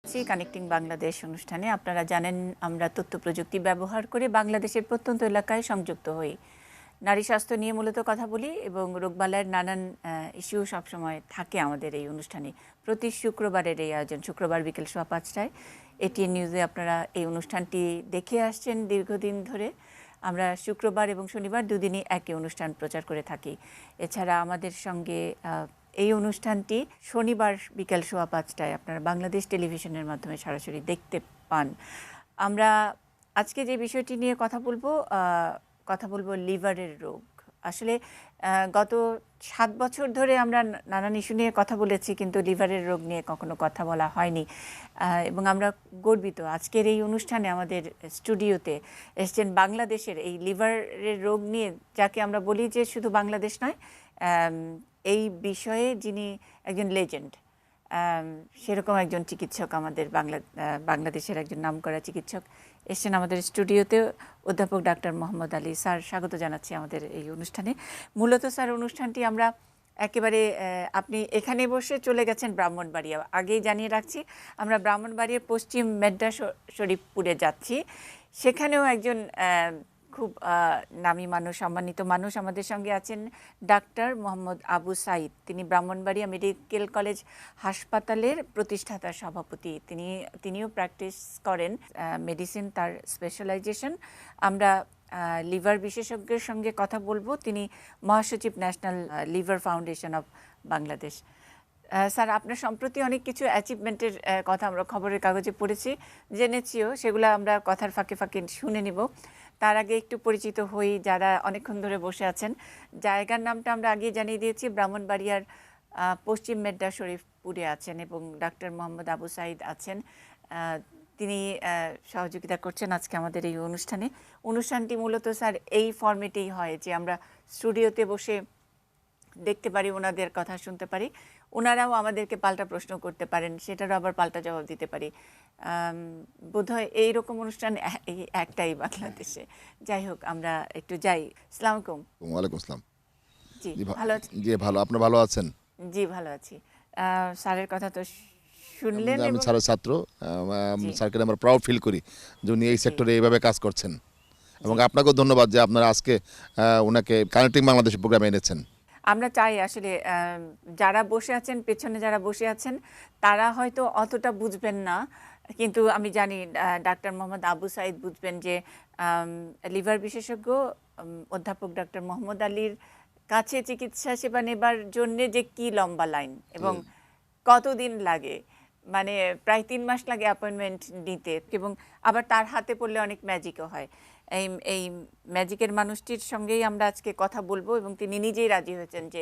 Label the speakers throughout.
Speaker 1: Connecting Bangladesh অনুষ্ঠানে আপনারা জানেন আমরা তথ্য প্রযুক্তি ব্যবহার করে বাংলাদেশের প্রত্যন্ত এলাকায় সংযুক্ত হই। নারী স্বাস্থ্য নিয়ে মূলত কথা বলি এবং রোগবালাইয়ের নানান ইস্যু সবসময় থাকে আমাদের এই অনুষ্ঠানে। প্রতি শুক্রবারের এই আয়োজন, শুক্রবার বিকেল 5:15টায় এটিএন নিউজে আপনারা এই অনুষ্ঠানটি দেখে আসছেন দীর্ঘদিন ধরে। আমরা শুক্রবার এবং শনিবার দুদিনই একই অনুষ্ঠান প্রচার করে থাকি। এছাড়া আমাদের সঙ্গে এই অনুষ্ঠানটি শনিবার বিকেল 5:15টায় আপনারা বাংলাদেশ টেলিভিশনের মাধ্যমে সরাসরি দেখতে পান। আমরা আজকে যে বিষয়টি নিয়ে কথা বলবো লিভারের রোগ। আসলে গত 7 বছর ধরে আমরা নানান ইস্যু নিয়ে কথা বলেছি, কিন্তু লিভারের রোগ নিয়ে কখনো কথা বলা হয়নি। এবং আমরা গর্বিত আজকের এই অনুষ্ঠানে আমাদের স্টুডিওতে এসছেন বাংলাদেশের এই লিভারের রোগ নিয়ে, যাকে আমরা বলি যে শুধু বাংলাদেশ নয়, এই বিষয়ে যিনি একজন লেজেন্ড, সেরকম একজন চিকিৎসক, আমাদের বাংলাদেশের একজন নামকরা চিকিৎসক এসছেন আমাদের স্টুডিওতে, অধ্যাপক ডাক্তার মোহাম্মদ আলী স্যার। স্বাগত জানাচ্ছি আমাদের এই অনুষ্ঠানে। মূলত স্যার অনুষ্ঠানটি আমরা একেবারে আপনি এখানে বসে চলে গেছেন ব্রাহ্মণবাড়িয়া। আগেই জানিয়ে রাখছি আমরা ব্রাহ্মণবাড়িয়ার পশ্চিম মেড্ডা শরীফপুরে যাচ্ছি। সেখানেও একজন খুব নামী মানুষ, সম্মানিত মানুষ আমাদের সঙ্গে আছেন, ডাক্তার মোহাম্মদ আবু সাইদ। তিনি ব্রাহ্মণবাড়িয়া মেডিকেল কলেজ হাসপাতালের প্রতিষ্ঠাতা সভাপতি। তিনিও প্র্যাকটিস করেন মেডিসিন, তার স্পেশালাইজেশন। আমরা লিভার বিশেষজ্ঞের সঙ্গে কথা বলবো। তিনি মহাসচিব national liver foundation of Bangladesh. Sir, আপনার সম্প্রতি অনেক কিছু অ্যাচিভমেন্টের কথা আমরা খবরের কাগজে পড়েছি, জেনেছিও, সেগুলো আমরা কথার ফাঁকে ফাঁকে শুনে নিব। তার আগে একটু পরিচিত হই যারা অনেকক্ষণ ধরে বসে আছেন। জায়গার নামটা আমরা আগে জানিয়ে দিয়েছি, ব্রাহ্মণবাড়িয়ার পশ্চিম মেড্ডা শরীফপুরে আছেন এবং ডাক্তার মোহাম্মদ আবু সাইদ আছেন। তিনি সহযোগিতা করছেন আজকে আমাদের এই অনুষ্ঠানটি মূলত স্যার এই ফরম্যাটেই হয় যে আমরা স্টুডিওতে বসে দেখতে পারি, ওনাদের কথা শুনতে পারি, ওনারাও আমাদেরকে পাল্টা প্রশ্ন করতে পারেন, সেটারও আবার পাল্টা জবাব দিতে পারি। বোধহয় এইরকম অনুষ্ঠান একটাই বাংলাদেশে। যাই হোক, আমরা একটু যাই। আসসালামু আলাইকুম।
Speaker 2: ওয়ালাইকুম আসসালাম।
Speaker 1: জি ভালো আছি।
Speaker 2: জি ভালো, আপনি ভালো আছেন?
Speaker 1: জি ভালো আছি। স্যারের কথা তো শুনলেন।
Speaker 2: আমি
Speaker 1: এবং
Speaker 2: স্যারের ছাত্র, স্যারকে আমরা প্রাউড ফিল করি যে উনি এই সেক্টরে এইভাবে কাজ করছেন, এবং আপনাকেও ধন্যবাদ যে আপনারা আজকে ওনাকে কানেক্টিং বাংলাদেশ প্রোগ্রামে এনেছেন।
Speaker 1: আমরা চাই আসলে যারা বসে আছেন, পেছনে যারা বসে আছেন, তারা হয়তো অতটা বুঝবেন না, কিন্তু আমি জানি ডাক্তার মোহাম্মদ আবু সাইদ বুঝবেন যে লিভার বিশেষজ্ঞ অধ্যাপক ডাক্তার মোহাম্মদ আলীর কাছে চিকিৎসা সেবা নেবার জন্য যে কি লম্বা লাইন এবং কতদিন লাগে, মানে প্রায় 3 মাস লাগে অ্যাপয়েন্টমেন্ট নিতে, এবং আবার তার হাতে পড়লে অনেক ম্যাজিকও হয়। এই ম্যাজিকের মানুষটির সঙ্গেই আমরা আজকে কথা বলবো, এবং তিনি নিজেই রাজি হয়েছেন যে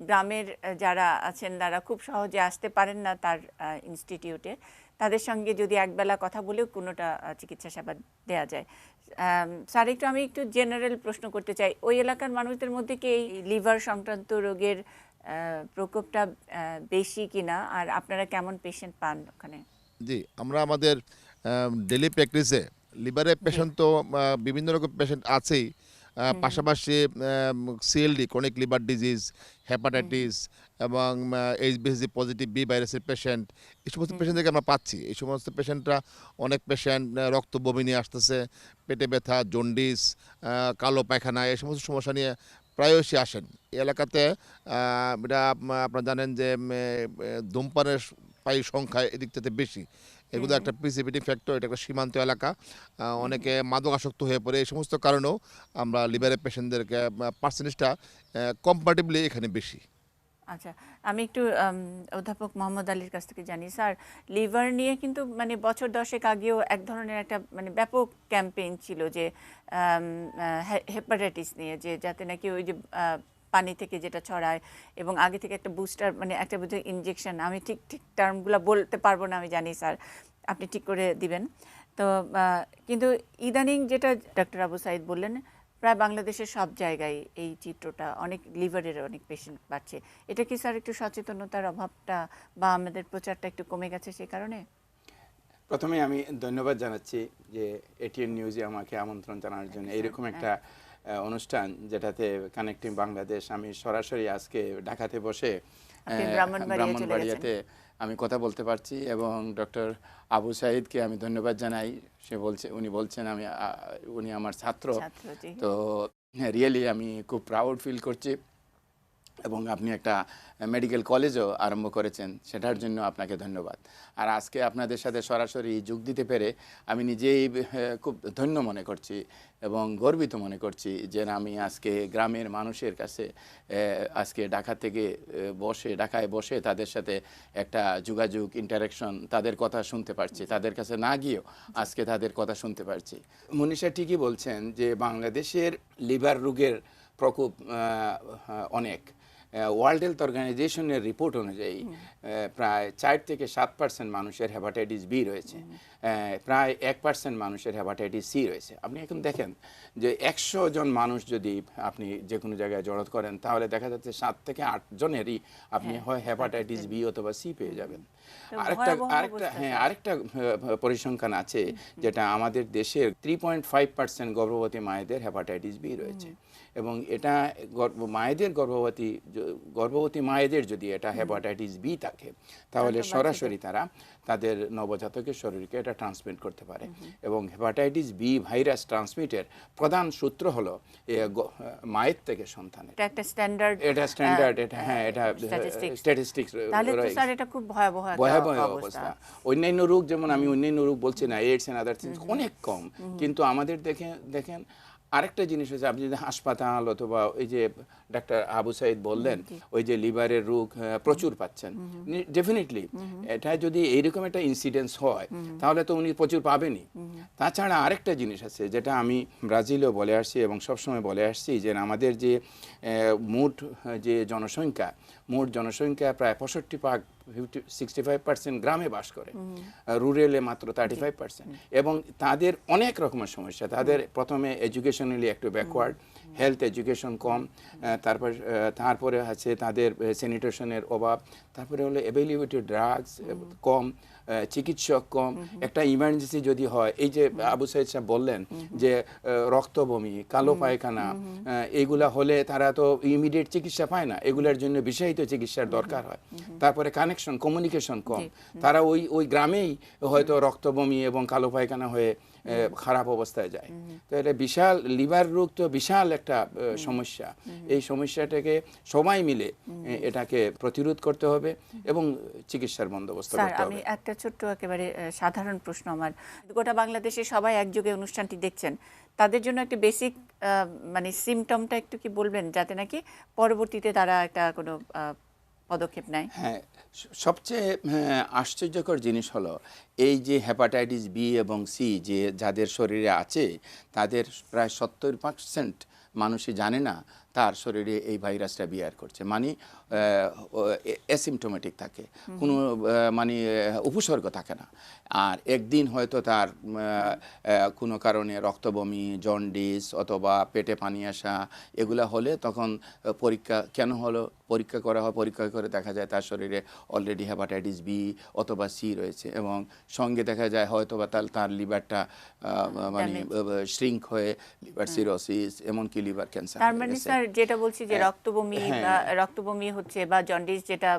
Speaker 1: গ্রামের যারা আছেন তারা খুব সহজে আসতে পারেন না তার ইনস্টিটিউটে, তাদের সঙ্গে যদি একবেলা কথা বলেও কোনোটা চিকিৎসা সেবা দেওয়া যায়। স্যার, আমি একটু জেনারেল প্রশ্ন করতে চাই, ওই এলাকার মানুষদের মধ্যে কি এই লিভার সংক্রান্ত রোগের প্রকোপটা বেশি কিনা, আর আপনারা কেমন পেশেন্ট পান ওখানে?
Speaker 2: জি, আমরা আমাদের ডেলি প্র্যাকটিসে লিভারের পেশেন্ট তো বিভিন্ন রকম পেশেন্ট আছেই, পাশাপাশি CLD, chronic liver disease, hepatitis এবং এইচবিএসজি পজিটিভ বি ভাইরাসের পেশেন্ট, এই সমস্ত পেশেন্টদেরকে আমরা পাচ্ছি। এই সমস্ত পেশেন্টরা, অনেক পেশেন্ট রক্ত বমি নিয়ে আসতেছে, পেটে ব্যথা, জন্ডিস, কালো পায়খানা, এই সমস্ত সমস্যা নিয়ে প্রায়শই আসেন। এই এলাকাতে এটা আপনারা জানেন যে ধূমপানের পায়ী সংখ্যা এদিক থেকে বেশি। এগুলো একটা প্রিসিপিটিং ফ্যাক্টর, এটা একটা সীমান্ত এলাকা, অনেকে মাদকাসক্ত হয়ে পড়ে। এই সমস্ত কারণেও আমরা লিভারের পেশেন্টদেরকে পার্সেন্টেজটা কম্পারেটিভলি এখানে বেশি।
Speaker 1: আচ্ছা, আমি একটু অধ্যাপক মোহাম্মদ আলীর কাছ থেকে জানি। স্যার, লিভার নিয়ে কিন্তু মানে বছর 10 আগেও এক ধরনের একটা মানে ব্যাপক ক্যাম্পেইন ছিল যে হেপাটাইটিস নিয়ে, যে যাতে নাকি ওই যে পানি থেকে যেটা ছড়ায়, এবং আগে থেকে একটা বুস্টার, মানে একটা বোধহয় ইনজেকশন, আমি ঠিক টার্মগুলো বলতে পারবো না, আমি জানি স্যার আপনি ঠিক করে দিবেন। তো কিন্তু ইদানিং যেটা ডাক্তার আবু সাইদ বললেন, প্রায় বাংলাদেশের সব জায়গায় এই চিত্রটা, অনেক লিভারের অনেক পেশেন্ট বাড়ছে। এটা কি স্যার একটু সচেতনতার অভাবটা বা আমাদের প্রচারটা একটু কমে গেছে সেই কারণে?
Speaker 3: প্রথমে আমি ধন্যবাদ জানাচ্ছি যে এটিএন নিউজে আমাকে আমন্ত্রণ জানানোর জন্য। এইরকম একটা অনুষ্ঠান যেটাতে কানেক্টিং বাংলাদেশ, আমি সরাসরি আজকে ঢাকাতে বসে ব্রাহ্মণবাড়িয়াতে আমি কথা বলতে পারছি, এবং ডক্টর আবু সাঈদকে আমি ধন্যবাদ জানাই। উনি বলছেন উনি আমার ছাত্র।
Speaker 1: জি।
Speaker 3: তো রিয়েলি আমি খুব প্রাউড ফিল করছি, এবং আপনি একটা মেডিকেল কলেজও আরম্ভ করেছেন, সেটার জন্য আপনাকে ধন্যবাদ। আর আজকে আপনাদের সাথে সরাসরি যোগ দিতে পেরে আমি নিজেই খুব ধন্য মনে করছি এবং গর্বিত মনে করছি যে আমি আজকে গ্রামের মানুষের কাছে আজকে ঢাকায় বসে তাদের সাথে একটা যোগাযোগ, ইন্টারাকশন, তাদের কথা শুনতে পারছি। তাদের কাছে না গিয়েও আজকে তাদের কথা শুনতে পারছি। মনীষা ঠিকই বলছেন যে বাংলাদেশের লিভার রোগের প্রকোপ অনেক। ওয়ার্ল্ড হেলথ অর্গানাইজেশনের রিপোর্ট অনুযায়ী প্রায় 4 থেকে 7% মানুষের হেপাটাইটিস বি রয়েছে, প্রায় 1% মানুষের হেপাটাইটিস সি রয়েছে। আপনি এখন দেখেন যে 100 জন মানুষ যদি আপনি যে কোনো জায়গায় জড়ো করেন, তাহলে দেখা যাচ্ছে 7 থেকে 8 জনেরই আপনি হয় হেপাটাইটিস বি অথবা সি পেয়ে যাবেন। আরেকটা পরিসংখ্যান আছে, যেটা আমাদের দেশের 3.5% গর্ভবতী মায়েদের হেপাটাইটিস বি রয়েছে, এবং এটা গর্ভবতী মায়েদের যদি এটা হেপাটাইটিস বি থাকে, তাহলে সরাসরি তারা তাদের নবজাতকের শরীরকে এটা ট্রান্সমিট করতে পারে। এবং হেপাটাইটিস বি ভাইরাস ট্রান্সমিটের প্রধান সূত্র হলো মায়ের থেকে সন্তানের।
Speaker 1: এটা স্ট্যান্ডার্ড,
Speaker 3: এটা স্ট্যাটিস্টিক্স।
Speaker 1: তাহলে তো স্যার এটা খুব ভয়াবহ
Speaker 3: অবস্থা। অন্যান্য রোগ, যেমন আমি অন্যান্য রোগ বলছি না, এইডস এন্ড আদার থিংস অনেক কম, কিন্তু আমাদের দেখেন আরেকটা জিনিস হচ্ছে, আপনি যদি হাসপাতাল অথবা ওই যে ডাক্তার আবু সাঈদ বললেন ওই যে লিভারের রোগ প্রচুর পাচ্ছেন, ডেফিনেটলি এটা যদি এইরকম একটা ইনসিডেন্স হয় তাহলে তো উনি প্রচুর পাবেনই। তাছাড়া আরেকটা জিনিস আছে, যেটা আমি ব্রাজিলেও বলে আসছি এবং সবসময় বলে আসছি, যে আমাদের যে মোট যে জনসংখ্যা প্রায় 65% গ্রামে বাস করে, রুরালে মাত্র 35%, এবং তাদের অনেক রকমের সমস্যা। তাদের প্রথমে এডুকেশনালি একটু ব্যাকওয়ার্ড, হেলথ এডুকেশন কম, তারপরে আছে তাদের স্যানিটেশনের অভাব, তারপরে হলো অ্যাভেইলেবিলিটি ড্রাগস কম, চিকিৎসক কম। একটা ইমার্জেন্সি যদি হয়, এই যে আবু সাঈদ সাহেব বললেন যে রক্ত বমি, কালো পায়খানা, এগুলা হলে তারা তো ইমিডিয়েট চিকিৎসা পায় না, এগুলোর জন্য বিশেষায়িত চিকিৎসার দরকার হয়। তারপরে কানেকশন, কমিউনিকেশন কম, তারা ওই গ্রামেই হয়তো রক্ত বমি এবং কালো পায়খানা হয়ে খারাপ অবস্থায় যায়। তো এটা বিশাল, লিভার রোগ তো বিশাল একটা সমস্যা। এই সমস্যাটাকে সবাই মিলে এটাকে প্রতিরোধ করতে হবে এবং চিকিৎসার বন্দোবস্ত করতে হবে।
Speaker 1: আমি একটা ছোট্ট একেবারে সাধারণ প্রশ্ন আমার, গোটা বাংলাদেশে সবাই একযোগে অনুষ্ঠানটি দেখছেন, তাদের জন্য একটা বেসিক মানে সিমটমটা একটু কি বলবেন, যাতে নাকি পরবর্তীতে তারা একটা কোনো পদক্ষেপ নেয়?
Speaker 3: হ্যাঁ, সবচেয়ে আশ্চর্যকর জিনিস হলো এই যে হেপাটাইটিস বি এবং সি যাদের শরীরে আছে, তাদের প্রায় 70% মানুষই জানে না তার শরীরে এই ভাইরাসটা বিয়ার করছে, মানে অ্যাসিমটোমেটিক থাকে, কোনো মানে উপসর্গ থাকে না। আর একদিন হয়তো তার কোনো কারণে রক্তবমি, জন্ডিস অথবা পেটে পানি আসা এগুলা হলে তখন কেন হলো পরীক্ষা করা হয়, পরীক্ষা করে দেখা যায় তার শরীরে অলরেডি হেপাটাইটিস বি অথবা সি রয়েছে, এবং সঙ্গে দেখা যায় হয়তো বা তার লিভারটা মানে শ্রিঙ্ক হয়ে লিভার সিরোসিস, এমনকি লিভার ক্যান্সার।
Speaker 1: তার মানে স্যার যেটা বলছি যে রক্তবমি হচ্ছে বা জন্ডিস যেটা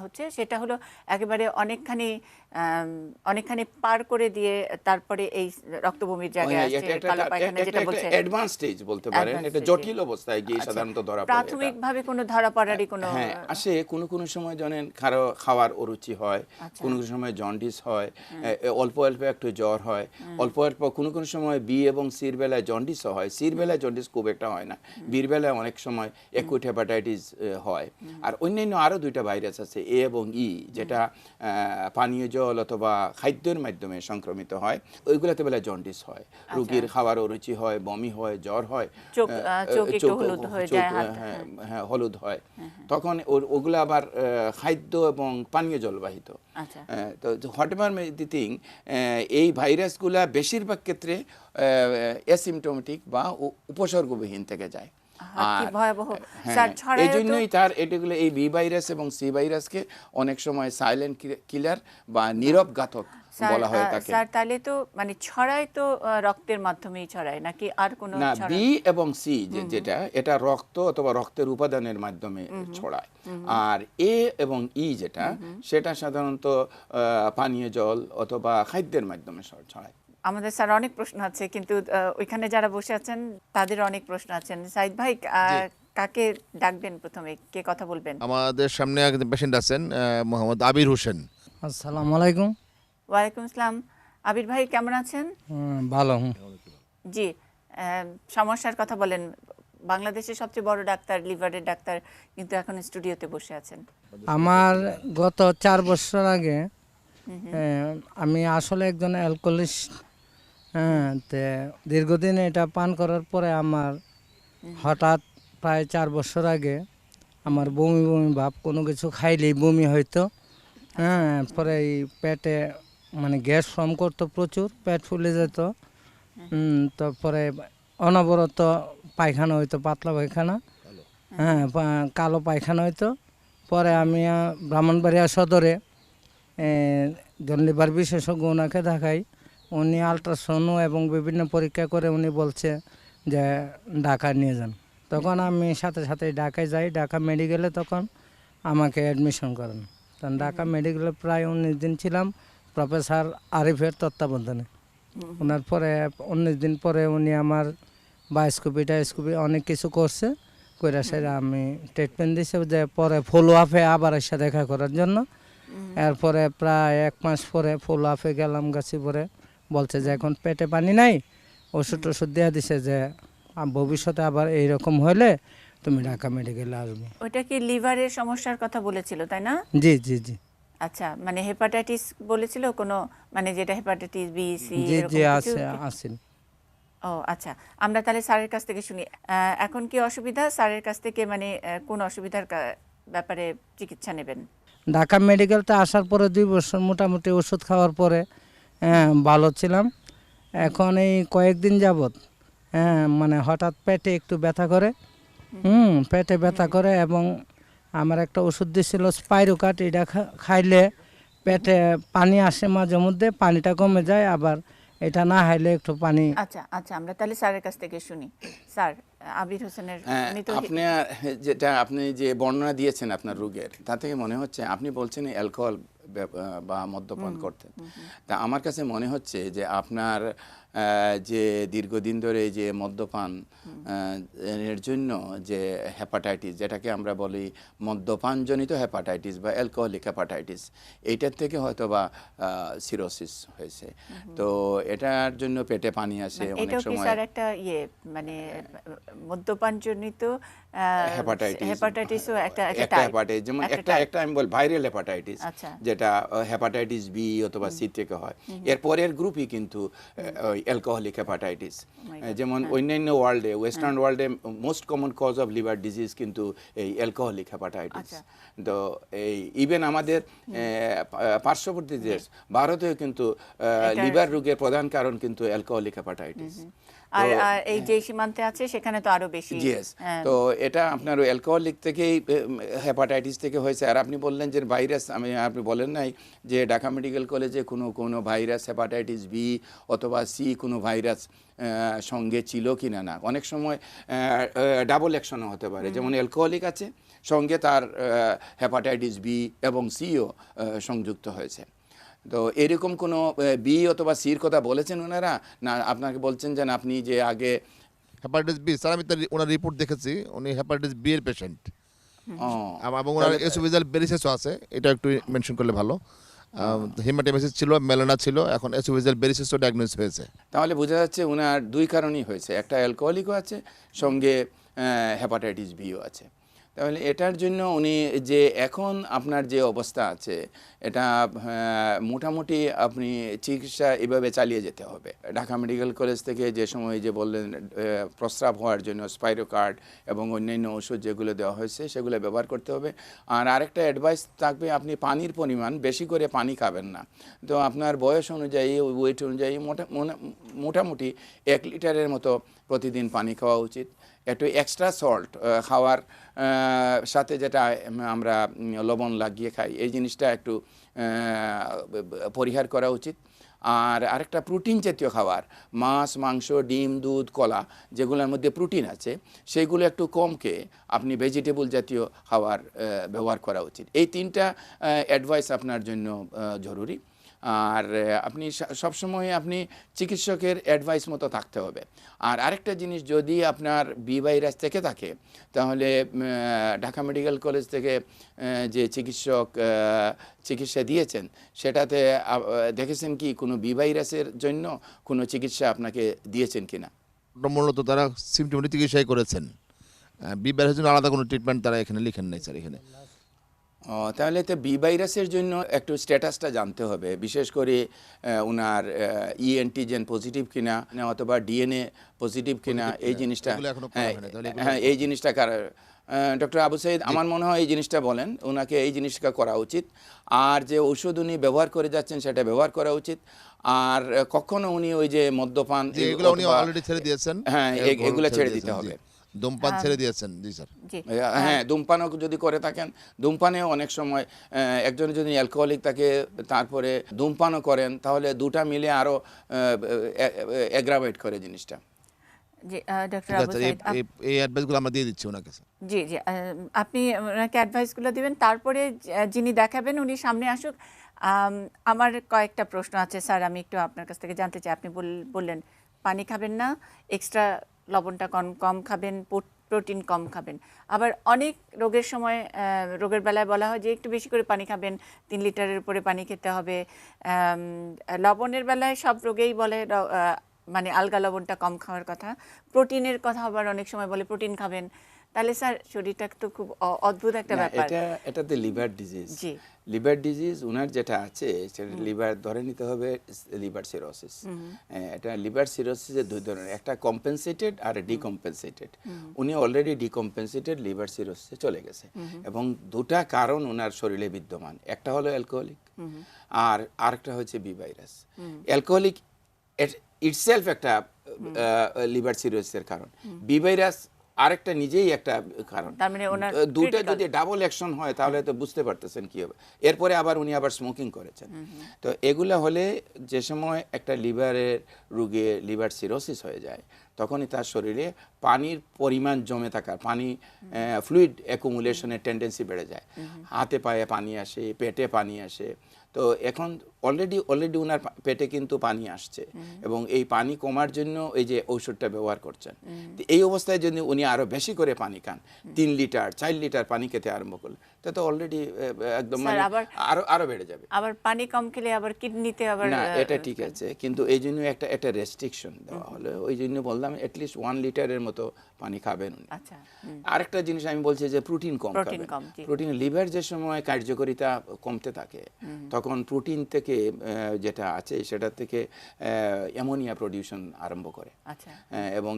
Speaker 1: হচ্ছে, সেটা হলো একেবারে অনেকখানি পার করে দিয়ে তারপরে এই রক্তবমির জায়গায় আসছে, কালো পায়খানা যেটা বলছেন
Speaker 3: অ্যাডভান্স স্টেজ বলতে পারেন, এটা জটিল অবস্থায় গিয়ে সাধারণত ধরা পড়ে।
Speaker 1: প্রাথমিকভাবে কোনো ধরা পড়ারই কোনো
Speaker 3: আসে, কোনো সময় জানেন খাওয়ার অরুচি হয়, কোনো সময় জন্ডিস হয়, অল্প একটু জ্বর হয়, অল্প কোনো সময় বি এবং সির বেলায় জন্ডিসও হয়। সির বেলায় জন্ডিস খুব একটা হয় না, বির বেলায় অনেক সময় অ্যাকুট হেপাটাইটিস হয়। আর অন্যান্য আরও 2টা ভাইরাস আছে, এ এবং ই, যেটা পানীয় জল অথবা খাদ্যের মাধ্যমে সংক্রমিত হয়, ওইগুলোতে বেলায় জন্ডিস হয়, রোগীর খাওয়ার অরুচি হয়, বমি হয়, জ্বর হয়,
Speaker 1: চোখ
Speaker 3: হলুদ হয়। তখন ওগুলো আবার খাদ্য এবং পানীয় জলবাহিত। তো হোয়াটএভার দি থিং, এই ভাইরাসগুলা বেশিরভাগ ক্ষেত্রে অ্যাসিমটোমেটিক বা উপসর্গবিহীন থেকে যায়।
Speaker 1: কি
Speaker 3: আর
Speaker 1: ভয়াবহ
Speaker 3: হ্যাঁ,
Speaker 1: স্যার,
Speaker 3: এই
Speaker 1: ছড়ায়ও তো।
Speaker 3: জন্যই তার এগুলো এই বি ভাইরাস এবং সি ভাইরাসকে অনেক সময় সাইলেন্ট কিলার বা নীরব ঘাতক
Speaker 1: স্যার
Speaker 3: বলা হয়ে থাকে।
Speaker 1: স্যার তাহলে তো মানে ছড়ায় তো রক্তের মাধ্যমেই ছড়ায় নাকি আর কোনো
Speaker 3: না,
Speaker 1: ছড়ায়?
Speaker 3: বি এবং সি যেটা এটা রক্ত অথবা রক্তের উপাদানের মাধ্যমে ছড়ায়। আর এ এবং ই যেটা সেটা সাধারণত পানীয় জল অথবা খাদ্যের মাধ্যমে ছড়ায়।
Speaker 1: আমাদের স্যার অনেক প্রশ্ন আছে, কিন্তু ওইখানে যারা বসে আছেন তাদের অনেক প্রশ্ন আছেন। সাইদ ভাই, কাকে ডাকবেন প্রথমে, কে কথা বলবেন?
Speaker 2: আমাদের সামনে একজন পেশেন্ট আছেন, মোহাম্মদ আবির হোসেন।
Speaker 4: আসসালামু আলাইকুম।
Speaker 1: ওয়ালাইকুম আসসালাম। আবির ভাই কেমন আছেন?
Speaker 4: ভালো হুম।
Speaker 1: জি, সমস্যার কথা বলেন। বাংলাদেশের সবচেয়ে বড় ডাক্তার, লিভারের ডাক্তার, কিন্তু এখন স্টুডিওতে বসে আছেন।
Speaker 4: আমার গত 4 বছর আগে আমি আসলে একজন অ্যালকোহলিস্ট। তে দীর্ঘদিন এটা পান করার পরে আমার হঠাৎ প্রায় 4 বছর আগে আমার বমি বমি ভাব, কোনো কিছু খাইলেই বমি হইতো। পরে এই পেটে মানে গ্যাস ফর্ম করতো প্রচুর, পেট ফুলে যেত। তারপরে অনবরত পায়খানা হইতো, পাতলা পায়খানা, কালো পায়খানা হইতো। পরে আমি ব্রাহ্মণবাড়িয়া সদরে জন লিভার বিশেষজ্ঞ ওনাকে দেখাই। উনি আলট্রাসাউন্ড এবং বিভিন্ন পরীক্ষা করে উনি বলছে যে ঢাকা নিয়ে যান। তখন আমি সাথে সাথে ঢাকায় যাই। ঢাকা মেডিকেলে তখন আমাকে অ্যাডমিশন করেন। তখন ঢাকা মেডিকেলে প্রায় 19 দিন ছিলাম প্রফেসর আরিফের তত্ত্বাবধানে। ওনার পরে 19 দিন পরে উনি আমার বায়োস্কোপি টায়োস্কোপি অনেক কিছু করছে, কইরা সেটা আমি ট্রিটমেন্ট দিছে যে পরে ফলো আপে আবার এসে দেখা করার জন্য। এরপরে প্রায় 1 মাস পরে ফলো আপে গেলাম গাছি, পরে বলছে যে এখন পেটে পানি নাই, ওষুধ টষুধ দেওয়া দিছে যে ভবিষ্যতে আবার এইরকম হলে তুমি ঢাকা মেডিকেলে আসবে।
Speaker 1: ওইটা কি লিভারের সমস্যার কথা বলেছিল, তাই না?
Speaker 4: জি জি জি
Speaker 1: আচ্ছা, মানে হেপাটাইটিস বলেছিল কোনো, মানে যেটা হেপাটাইটিস বি, সি,
Speaker 4: জি
Speaker 1: এরকম
Speaker 4: জি
Speaker 1: কিছু?
Speaker 4: আছেন।
Speaker 1: ও আচ্ছা, আমরা তাহলে স্যারের কাছ থেকে শুনি। এখন কি অসুবিধা স্যারের কাছ থেকে, মানে কোন অসুবিধার ব্যাপারে চিকিৎসা নেবেন?
Speaker 4: ঢাকা মেডিকেলতে আসার পরে 2 বছর মোটামুটি ওষুধ খাওয়ার পরে ভালো ছিলাম। এখন এই কয়েকদিন যাবত মানে হঠাৎ পেটে একটু ব্যথা করে, পেটে ব্যথা করে, এবং আমার একটা ওষুধ দিয়েছিল স্পাইরোকাট। এটা খাইলে পেটে পানি আসে, মাঝে মধ্যে পানিটা কমে যায়, আবার এটা না খাইলে একটু পানি।
Speaker 1: আচ্ছা আচ্ছা, আমরা তাহলে স্যারের কাছ থেকে শুনি। স্যার, আবির হোসেনের উনি তো
Speaker 3: আপনি যে বর্ণনা দিয়েছেন আপনার রোগের, তা থেকে মনে হচ্ছে আপনি বলছেন অ্যালকোহল বা মদ্যপান করতেন। তা আমার কাছে মনে হচ্ছে যে আপনার যে দীর্ঘদিন ধরে যে মদ্যপান এর জন্য যে হেপাটাইটিস, যেটাকে আমরা বলি মদ্যপানজনিত হেপাটাইটিস বা অ্যালকোহলিক হেপাটাইটিস, এইটার থেকে হয়তো বা সিরোসিস হয়েছে। তো এটার জন্য পেটে পানি আসে অনেক
Speaker 1: এটাও কি
Speaker 3: সময়।
Speaker 1: স্যার একটা মানে মদ্যপানজনিত
Speaker 3: হেপাটাইটিসও
Speaker 1: একটা
Speaker 3: হেপাটাইটিস, যেমন একটা আমি বল ভাইরাল হেপাটাইটিস, যেটা হেপাটাইটিস বি অথবা সি থেকে হয়। এর পরের গ্রুপই কিন্তু অ্যালকোহলিক হেপাটাইটিস। যেমন অন্যান্য ওয়ার্ল্ডে, ওয়েস্টার্ন ওয়ার্ল্ডে most common cause of liver disease কিন্তু এই অ্যালকোহলিক হেপাটাইটিস। তো এই ইভেন আমাদের পার্শ্ববর্তী দেশ ভারতেও কিন্তু লিভার রোগের প্রধান কারণ কিন্তু অ্যালকোহলিক হেপাটাইটিস।
Speaker 1: আর এই যে সীমান্তে আছে সেখানে তো আরো বেশি।
Speaker 3: তো এটা আপনার অ্যালকোহলিক থেকেই হেপাটাইটিস থেকে হয়েছে। আর আপনি বললেন যে ভাইরাস, আপনি বলেন নাই যে ঢাকা মেডিকেল কলেজে কোনো ভাইরাস হেপাটাইটিস বি অথবা সি কোনো ভাইরাস সঙ্গে ছিল কিনা। না, অনেক সময় ডাবল অ্যাকশনও হতে পারে। যেমন অ্যালকোহলিক আছে, সঙ্গে তার হেপাটাইটিস বি এবং সিও সংযুক্ত হয়েছে। তো এরকম কোনো বি অথবা সির কথা বলেছেন ওনারা, না আপনাকে বলছেন যে আপনি যে আগে
Speaker 2: হেপাটাইটিস বি, স্যার আমি ওনার রিপোর্ট দেখেছি, উনি হেপাটাইটিস বি এর পেশেন্ট, এবং ওনার এসোফেজিয়াল বেরিসিসও আছে। এটা একটু মেনশন করলে ভালো। হেমাটোমেসিস ছিল, মেলানা ছিল, এখন এসোফেজিয়াল বেরিসিসও ডায়াগনোস হয়েছে।
Speaker 3: তাহলে বোঝা যাচ্ছে ওনার দুই কারণেই হয়েছে, একটা অ্যালকোহলিকও আছে, সঙ্গে হেপাটাইটিস বিও আছে। তাহলে এটার জন্য উনি যে এখন আপনার যে অবস্থা আছে, এটা মোটামুটি আপনি চিকিৎসা এভাবে চালিয়ে যেতে হবে। ঢাকা মেডিকেল কলেজ থেকে যে সময় যে বললেন প্রস্রাব হওয়ার জন্য স্পাইরোকার্ড এবং অন্যান্য ওষুধ যেগুলো দেওয়া হয়েছে সেগুলো ব্যবহার করতে হবে। আর আরেকটা অ্যাডভাইস থাকবে, আপনি পানির পরিমাণ বেশি করে পানি খাবেন না। তো আপনার বয়স অনুযায়ী, ওয়েট অনুযায়ী মোটামুটি 1 লিটারের মতো প্রতিদিন পানি খাওয়া উচিত। একটু এক্সট্রা সল্ট খাওয়ার সাথে যেটা আমরা লবণ লাগিয়ে খাই, এই জিনিসটা একটু পরিহার করা উচিত। আর আরেকটা প্রোটিন জাতীয় খাবার, মাছ, মাংস, ডিম, দুধ, কলা, যেগুলোর মধ্যে প্রোটিন আছে সেইগুলো একটু কম খেয়ে আপনি ভেজিটেবল জাতীয় খাবার ব্যবহার করা উচিত। এই তিনটা অ্যাডভাইস আপনার জন্য জরুরি। আর আপনি সবসময় আপনি চিকিৎসকের অ্যাডভাইস মতো থাকতে হবে। আর আরেকটা জিনিস, যদি আপনার বি ভাইরাস থেকে থাকে তাহলে ঢাকা মেডিকেল কলেজ থেকে যে চিকিৎসক চিকিৎসা দিয়েছেন সেটাতে দেখেছেন কি কোনো বি ভাইরাসের জন্য কোনো চিকিৎসা আপনাকে দিয়েছেন কিনা?
Speaker 2: মূলত তারা সিমটমেটিক চিকিৎসাই করেছেন, বি ভাইরাসের জন্য আলাদা কোনো ট্রিটমেন্ট তারা এখানে লিখেন নাই স্যার। এখানে
Speaker 3: তাহলে তো বি ভাইরাসের জন্য একটু স্ট্যাটাসটা জানতে হবে, বিশেষ করে ওনার অ্যান্টিজেন পজিটিভ কিনা অথবা ডিএনএ পজিটিভ কিনা, এই জিনিসটা। হ্যাঁ, এই জিনিসটা ডক্টর আবু সাইদ আমার মনে হয় এই জিনিসটা বলেন, ওনাকে এই জিনিসটা করা উচিত। আর যে ঔষধ উনি ব্যবহার করে যাচ্ছেন সেটা ব্যবহার করা উচিত। আর কখনো উনি ওই যে মদ্যপান
Speaker 2: এগুলো উনি অলরেডি ছেড়ে দিয়েছেন,
Speaker 3: হ্যাঁ এগুলো ছেড়ে দিতে হবে।
Speaker 2: ধূমপান ছেড়ে দিয়েছেন? জি স্যার।
Speaker 3: হ্যাঁ, ধূমপানও যদি করে থাকেন, ধূমপানেও অনেক সময় একজন যদি অ্যালকোহলিক থাকে তারপরে ধূমপানও করেন তাহলে দুটা মিলে আরও অ্যাগ্রাভেট করে জিনিসটা।
Speaker 1: জি ডক্টর আবু সাইদ,
Speaker 2: এই অ্যাডভাইসগুলো আমরা দিয়ে দিচ্ছি ওনাকে স্যার।
Speaker 1: জি জি আপনি ওনাকে অ্যাডভাইসগুলো দিবেন, তারপরে যিনি দেখাবেন উনি সামনে আসুক। আমার কয়েকটা প্রশ্ন আছে স্যার, আমি একটু আপনার কাছ থেকে জানতে চাই। আপনি বললেন পানি খাবেন না, এক্সট্রা লবণটা কম খাবেন, প্রোটিন কম খাবেন। আবার অনেক রোগের সময় রোগের বেলায় বলা হয় যে একটু বেশি করে পানি খাবেন, 3 লিটারের উপরে পানি খেতে হবে। লবণের বেলায় সব রোগেই বলে মানে আলগা লবণটা কম খাওয়ার কথা। প্রোটিনের কথা আবার অনেক সময় বলে প্রোটিন খাবেন। তাহলে স্যার শরীরটা তো খুব অদ্ভুত একটা ব্যাপার।
Speaker 3: এটাতে লিভার ডিজিজ,
Speaker 1: জি
Speaker 3: লিভার ডিজিজ ওনার যেটা আছে সেটা লিভার ধরে নিতে হবে লিভার সিরোসিস। এটা লিভার সিরোসিসের দুই ধরনের, একটা কম্পেনসেটেড আর ডিকম্পেনসেটেড। উনি অলরেডি ডিকম্পেনসেটেড লিভার সিরোসিসে চলে গেছে এবং দুটা কারণ ওনার শরীরে বিদ্যমান, একটা হলো অ্যালকোহলিক আর আরেকটা হচ্ছে বি ভাইরাস। অ্যালকোহলিক ইটসেলফ একটা লিভার সিরোসিসের কারণ, বি ভাইরাস আরেকটা নিজেই একটা কারণ।
Speaker 1: তার মানে ওনার
Speaker 3: দুটো যদি ডাবল অ্যাকশন হয় তাহলে তো বুঝতে পারতেছেন কি হবে। এরপরে উনি আবার স্মোকিং করেছেন। তো এগুলা হলে যে সময় একটা লিভারের রোগে লিভার সিরোসিস হয়ে যায় তখনই তার শরীরে পানির পরিমাণ জমে থাকার, পানি ফ্লুইড অ্যাকুমুলেশনের টেন্ডেন্সি বেড়ে যায়। হাতে পায়ে পানি আসে, পেটে পানি আসে। তো এখন অলরেডি ওনার পেটে কিন্তু পানি আসছে এবং এই পানি কমার জন্য এই যে ঔষধটা ব্যবহার করছেন। এই অবস্থায় যদি উনি আরো বেশি করে পানি খান, 3 লিটার 4 লিটার পানি খেতে আরম্ভ করলে তো অলরেডি একদম মানে আরো বেড়ে যাবে।
Speaker 1: আবার পানি কম খেলে আবার কিডনিতে আবার
Speaker 3: না, এটা ঠিক আছে, কিন্তু এই জন্য একটা রেস্ট্রিকশন দেওয়া হলো। ওই জন্য বললাম অ্যাটলিস্ট 1 লিটারের মতো পানি খাবেন।
Speaker 1: আচ্ছা,
Speaker 3: আরেকটা জিনিস আমি বলছি যে প্রোটিন কম খাবেন। প্রোটিন লিভার যে সময় কার্যকারিতা কমতে থাকে তখন প্রোটিন থেকে যেটা আছে সেটা থেকে অ্যামোনিয়া প্রোডিউশন আরম্ভ করে।
Speaker 1: আচ্ছা,
Speaker 3: এবং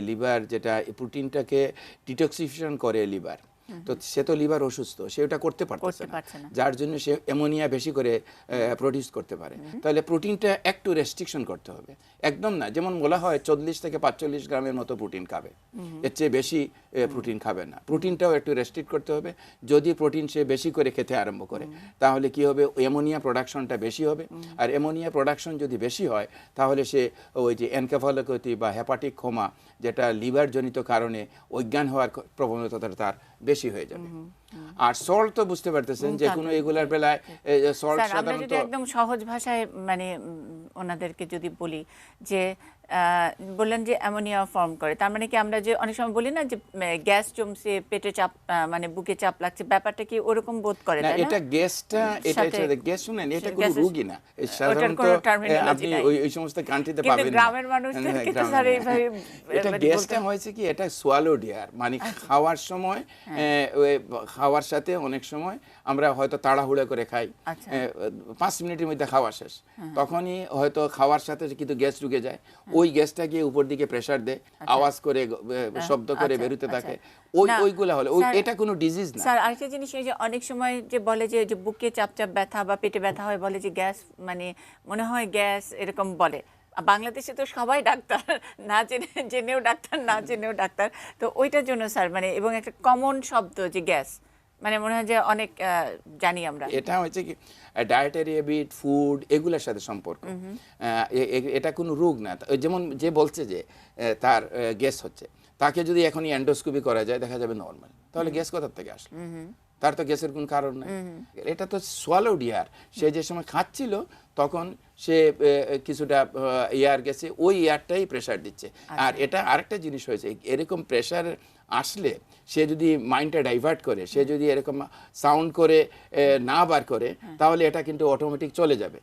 Speaker 3: লিভার যেটা প্রোটিনটাকে ডিটক্সিফিকেশন করে লিভার, তো সে তো লিভার অসুস্থ, সে ওটা করতে পারছে না, যার জন্য সে অ্যামোনিয়া বেশি করে প্রডিউস করতে পারে। তাহলে প্রোটিনটা একটু রেস্ট্রিকশন করতে হবে, একদম না। যেমন বলা হয় 40 থেকে 45 গ্রামের মতো প্রোটিন খাবে, এর চেয়ে বেশি প্রোটিন খাবে না। প্রোটিনটাও একটু রেস্ট্রিক্ট করতে হবে। যদি প্রোটিন সে বেশি করে খেতে আরম্ভ করে তাহলে কি হবে, অ্যামোনিয়া প্রোডাকশনটা বেশি হবে। আর অ্যামোনিয়া প্রোডাকশন যদি বেশি হয় তাহলে সে ওই যে এনকেফালোপ্যাথি বা হেপাটিক কোমা, যেটা লিভার জনিত কারণে অজ্ঞান হওয়ার প্রবণতাটা তার বেশি হয়ে যাবে। আর সল্ট তো বুঝতে পারতেছেন যে কোনো এগুলার বেলায় সল্ট সাধারণত
Speaker 1: একদম সহজ ভাষায় মানে ওনাদেরকে যদি বলি যে বললেন যে অ্যামোনিয়া ফর্ম করে, তার মানে কি আমরা যে অনেক সময় বলি না যে গ্যাস জমছে, পেটে চাপ মানে বুকে চাপ লাগছে, ব্যাপারটা কি ওরকম বোধ করে?
Speaker 3: না, এটা গ্যাসটা গ্যাস শুনেন, এটা কোনো রোগী না। সাধারণত আপনি ওই সমস্ত কান্ট্রিতে পাবেন না,
Speaker 1: গ্রামের মানুষদের কিন্তু স্যার এইভাবে
Speaker 3: এটা গ্যাসটা হয়েছে কি, এটা সোয়ালোড এয়ার, মানে খাওয়ার সময় খাওয়ার সাথে অনেক সময় আমরা হয়তো তাড়াহুড়ো করে খাই, 5 মিনিটের মধ্যে খাওয়া শেষ, তখনই হয়তো খাওয়ার সাথে কিন্তু গ্যাস ঢুকে যায়। ওই গ্যাসটা গিয়ে উপর দিকে প্রেসার দেয়, আওয়াজ করে শব্দ করে বেরোতে থাকে, ওইগুলা হলে এটা কোনো ডিজিজ না।
Speaker 1: স্যার আরেকটা জিনিস, এই যে অনেক সময় যে বলে যে বুকে চাপ চাপ ব্যথা বা পেটে ব্যথা হয়, বলে যে গ্যাস, মানে মনে হয় গ্যাস এরকম বলে। বাংলাদেশে তো সবাই ডাক্তার, না জেনেও ডাক্তার, না জেনেও ডাক্তার। তো ওইটার জন্য স্যার মানে, এবং একটা কমন শব্দ যে গ্যাস, মানে মনে হয় যে অনেক জানি আমরা।
Speaker 3: এটা হচ্ছে কি ডায়েটারি হ্যাবিট, ফুড, এগুলোর সাথে সম্পর্ক। এটা কোনো রোগ না। যেমন যে বলছে যে তার গ্যাস হচ্ছে, তাকে যদি এখনই এন্ডোস্কোপি করা যায় দেখা যাবে নর্মাল, তাহলে গ্যাস কোথা থেকে আসলো? তার তো গ্যাসের কোনো কারণ নাই। এটা তো সোয়ালোড এয়ার। সে যে সময় খাচ্ছিল তখন সে কিছুটা এয়ার গেছে, ওই এয়ারটাই প্রেশার দিচ্ছে। আর এটা আরেকটা জিনিস হয়েছে, এরকম প্রেশার আসলে সে যদি মাইন্ডটা ডাইভার্ট করে, সে যদি এরকম সাউন্ড করে না বার করে, তাহলে এটা কিন্তু অটোমেটিক চলে যাবে।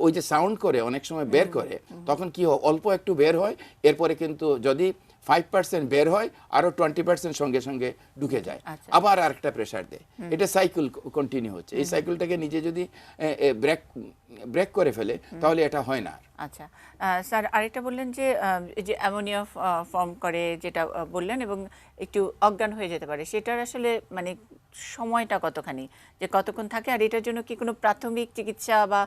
Speaker 3: ওই যে সাউন্ড করে অনেক সময় বের করে, তখন কি অল্প একটু বের হয়, এরপরে কিন্তু যদি 5% বের হয়, আরো 20% সঙ্গে সঙ্গে ঢুকে যায়, আবার আরেকটা প্রেশার দেয়। এটা সাইকেল কন্টিনিউ হচ্ছে। এই সাইকেলটাকে নিজে যদি ব্রেক করে ফেলে তাহলে এটা হয় না।
Speaker 1: আচ্ছা স্যার, আরেকটা বললেন যে এই যে অ্যামোনিয়া ফর্ম করে, যেটা বললেন, এবং একটু অজ্ঞান হয়ে যেতে পারে, সেটার আসলে মানে সময়টা কতখানি, যে কতক্ষণ থাকে? আর এটার জন্য কি কোনো প্রাথমিক চিকিৎসা বা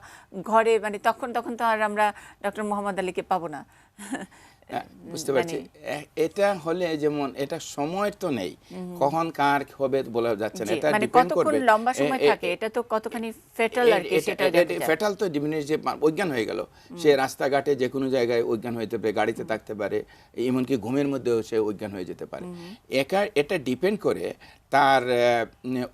Speaker 1: ঘরে, মানে তখন তো আর আমরা ডক্টর মোহাম্মদ আলীকে পাবো না।
Speaker 3: বুঝতে পারছি। এটা হলে যেমন এটা সময় তো নেই, কখন কার হবে বলা যাচ্ছে না। এটা
Speaker 1: মানে
Speaker 3: ডিপেন্ড
Speaker 1: কতক্ষণ
Speaker 3: করবে
Speaker 1: লম্বা সময় থাকে, এটা তো কতখানি ফেটাল আর কি, সেটা
Speaker 3: ফেটাল তো ডিমিনিশ, যে অজ্ঞান হয়ে গেল, সে রাস্তাঘাটে যে কোনো জায়গায় অজ্ঞান হতে পারে, গাড়িতে থাকতে পারে, এমনকি ঘুমের মধ্যেও সে অজ্ঞান হয়ে যেতে পারে। এটা ডিপেন্ড করে তার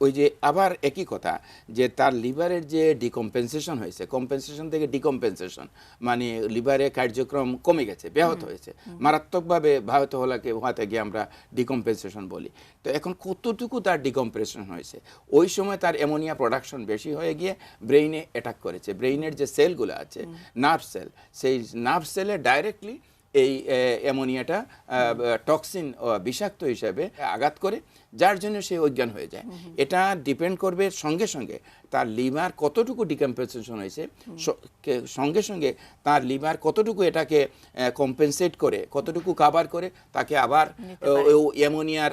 Speaker 3: ওই যে, আবার একই কথা যে তার লিভারের যে ডিকম্পেনসেশন হয়েছে, কম্পেনসেশন থেকে ডিকম্পেনসেশন, মানে লিভারের কার্যক্রম কমে গেছে, ব্যাহত হয়েছে, মারাত্মকভাবে ব্যাহত হওয়াতে গিয়ে আমরা ডিকম্পেনসেশন বলি। তো এখন কতটুকু তার ডিকম্পেনসেশন হয়েছে, ওই সময় তার অ্যামোনিয়া প্রোডাকশন বেশি হয়ে গিয়ে ব্রেইনে অ্যাটাক করেছে। ব্রেইনের যে সেলগুলো আছে, নার্ভ সেল, সেই নার্ভ সেলে ডাইরেক্টলি এই অ্যামোনিয়াটা টক্সিন বিষাক্ত হিসাবে আঘাত করে, যার জন্য সে অজ্ঞান হয়ে যায়। এটা ডিপেন্ড করবে সঙ্গে সঙ্গে তার লিভার কতটুকু ডিকম্পেনসেশন হয়েছে, সঙ্গে সঙ্গে তার লিভার কতটুকু এটাকে কম্পেনসেট করে, কতটুকু কাভার করে তাকে আবার অ্যামোনিয়ার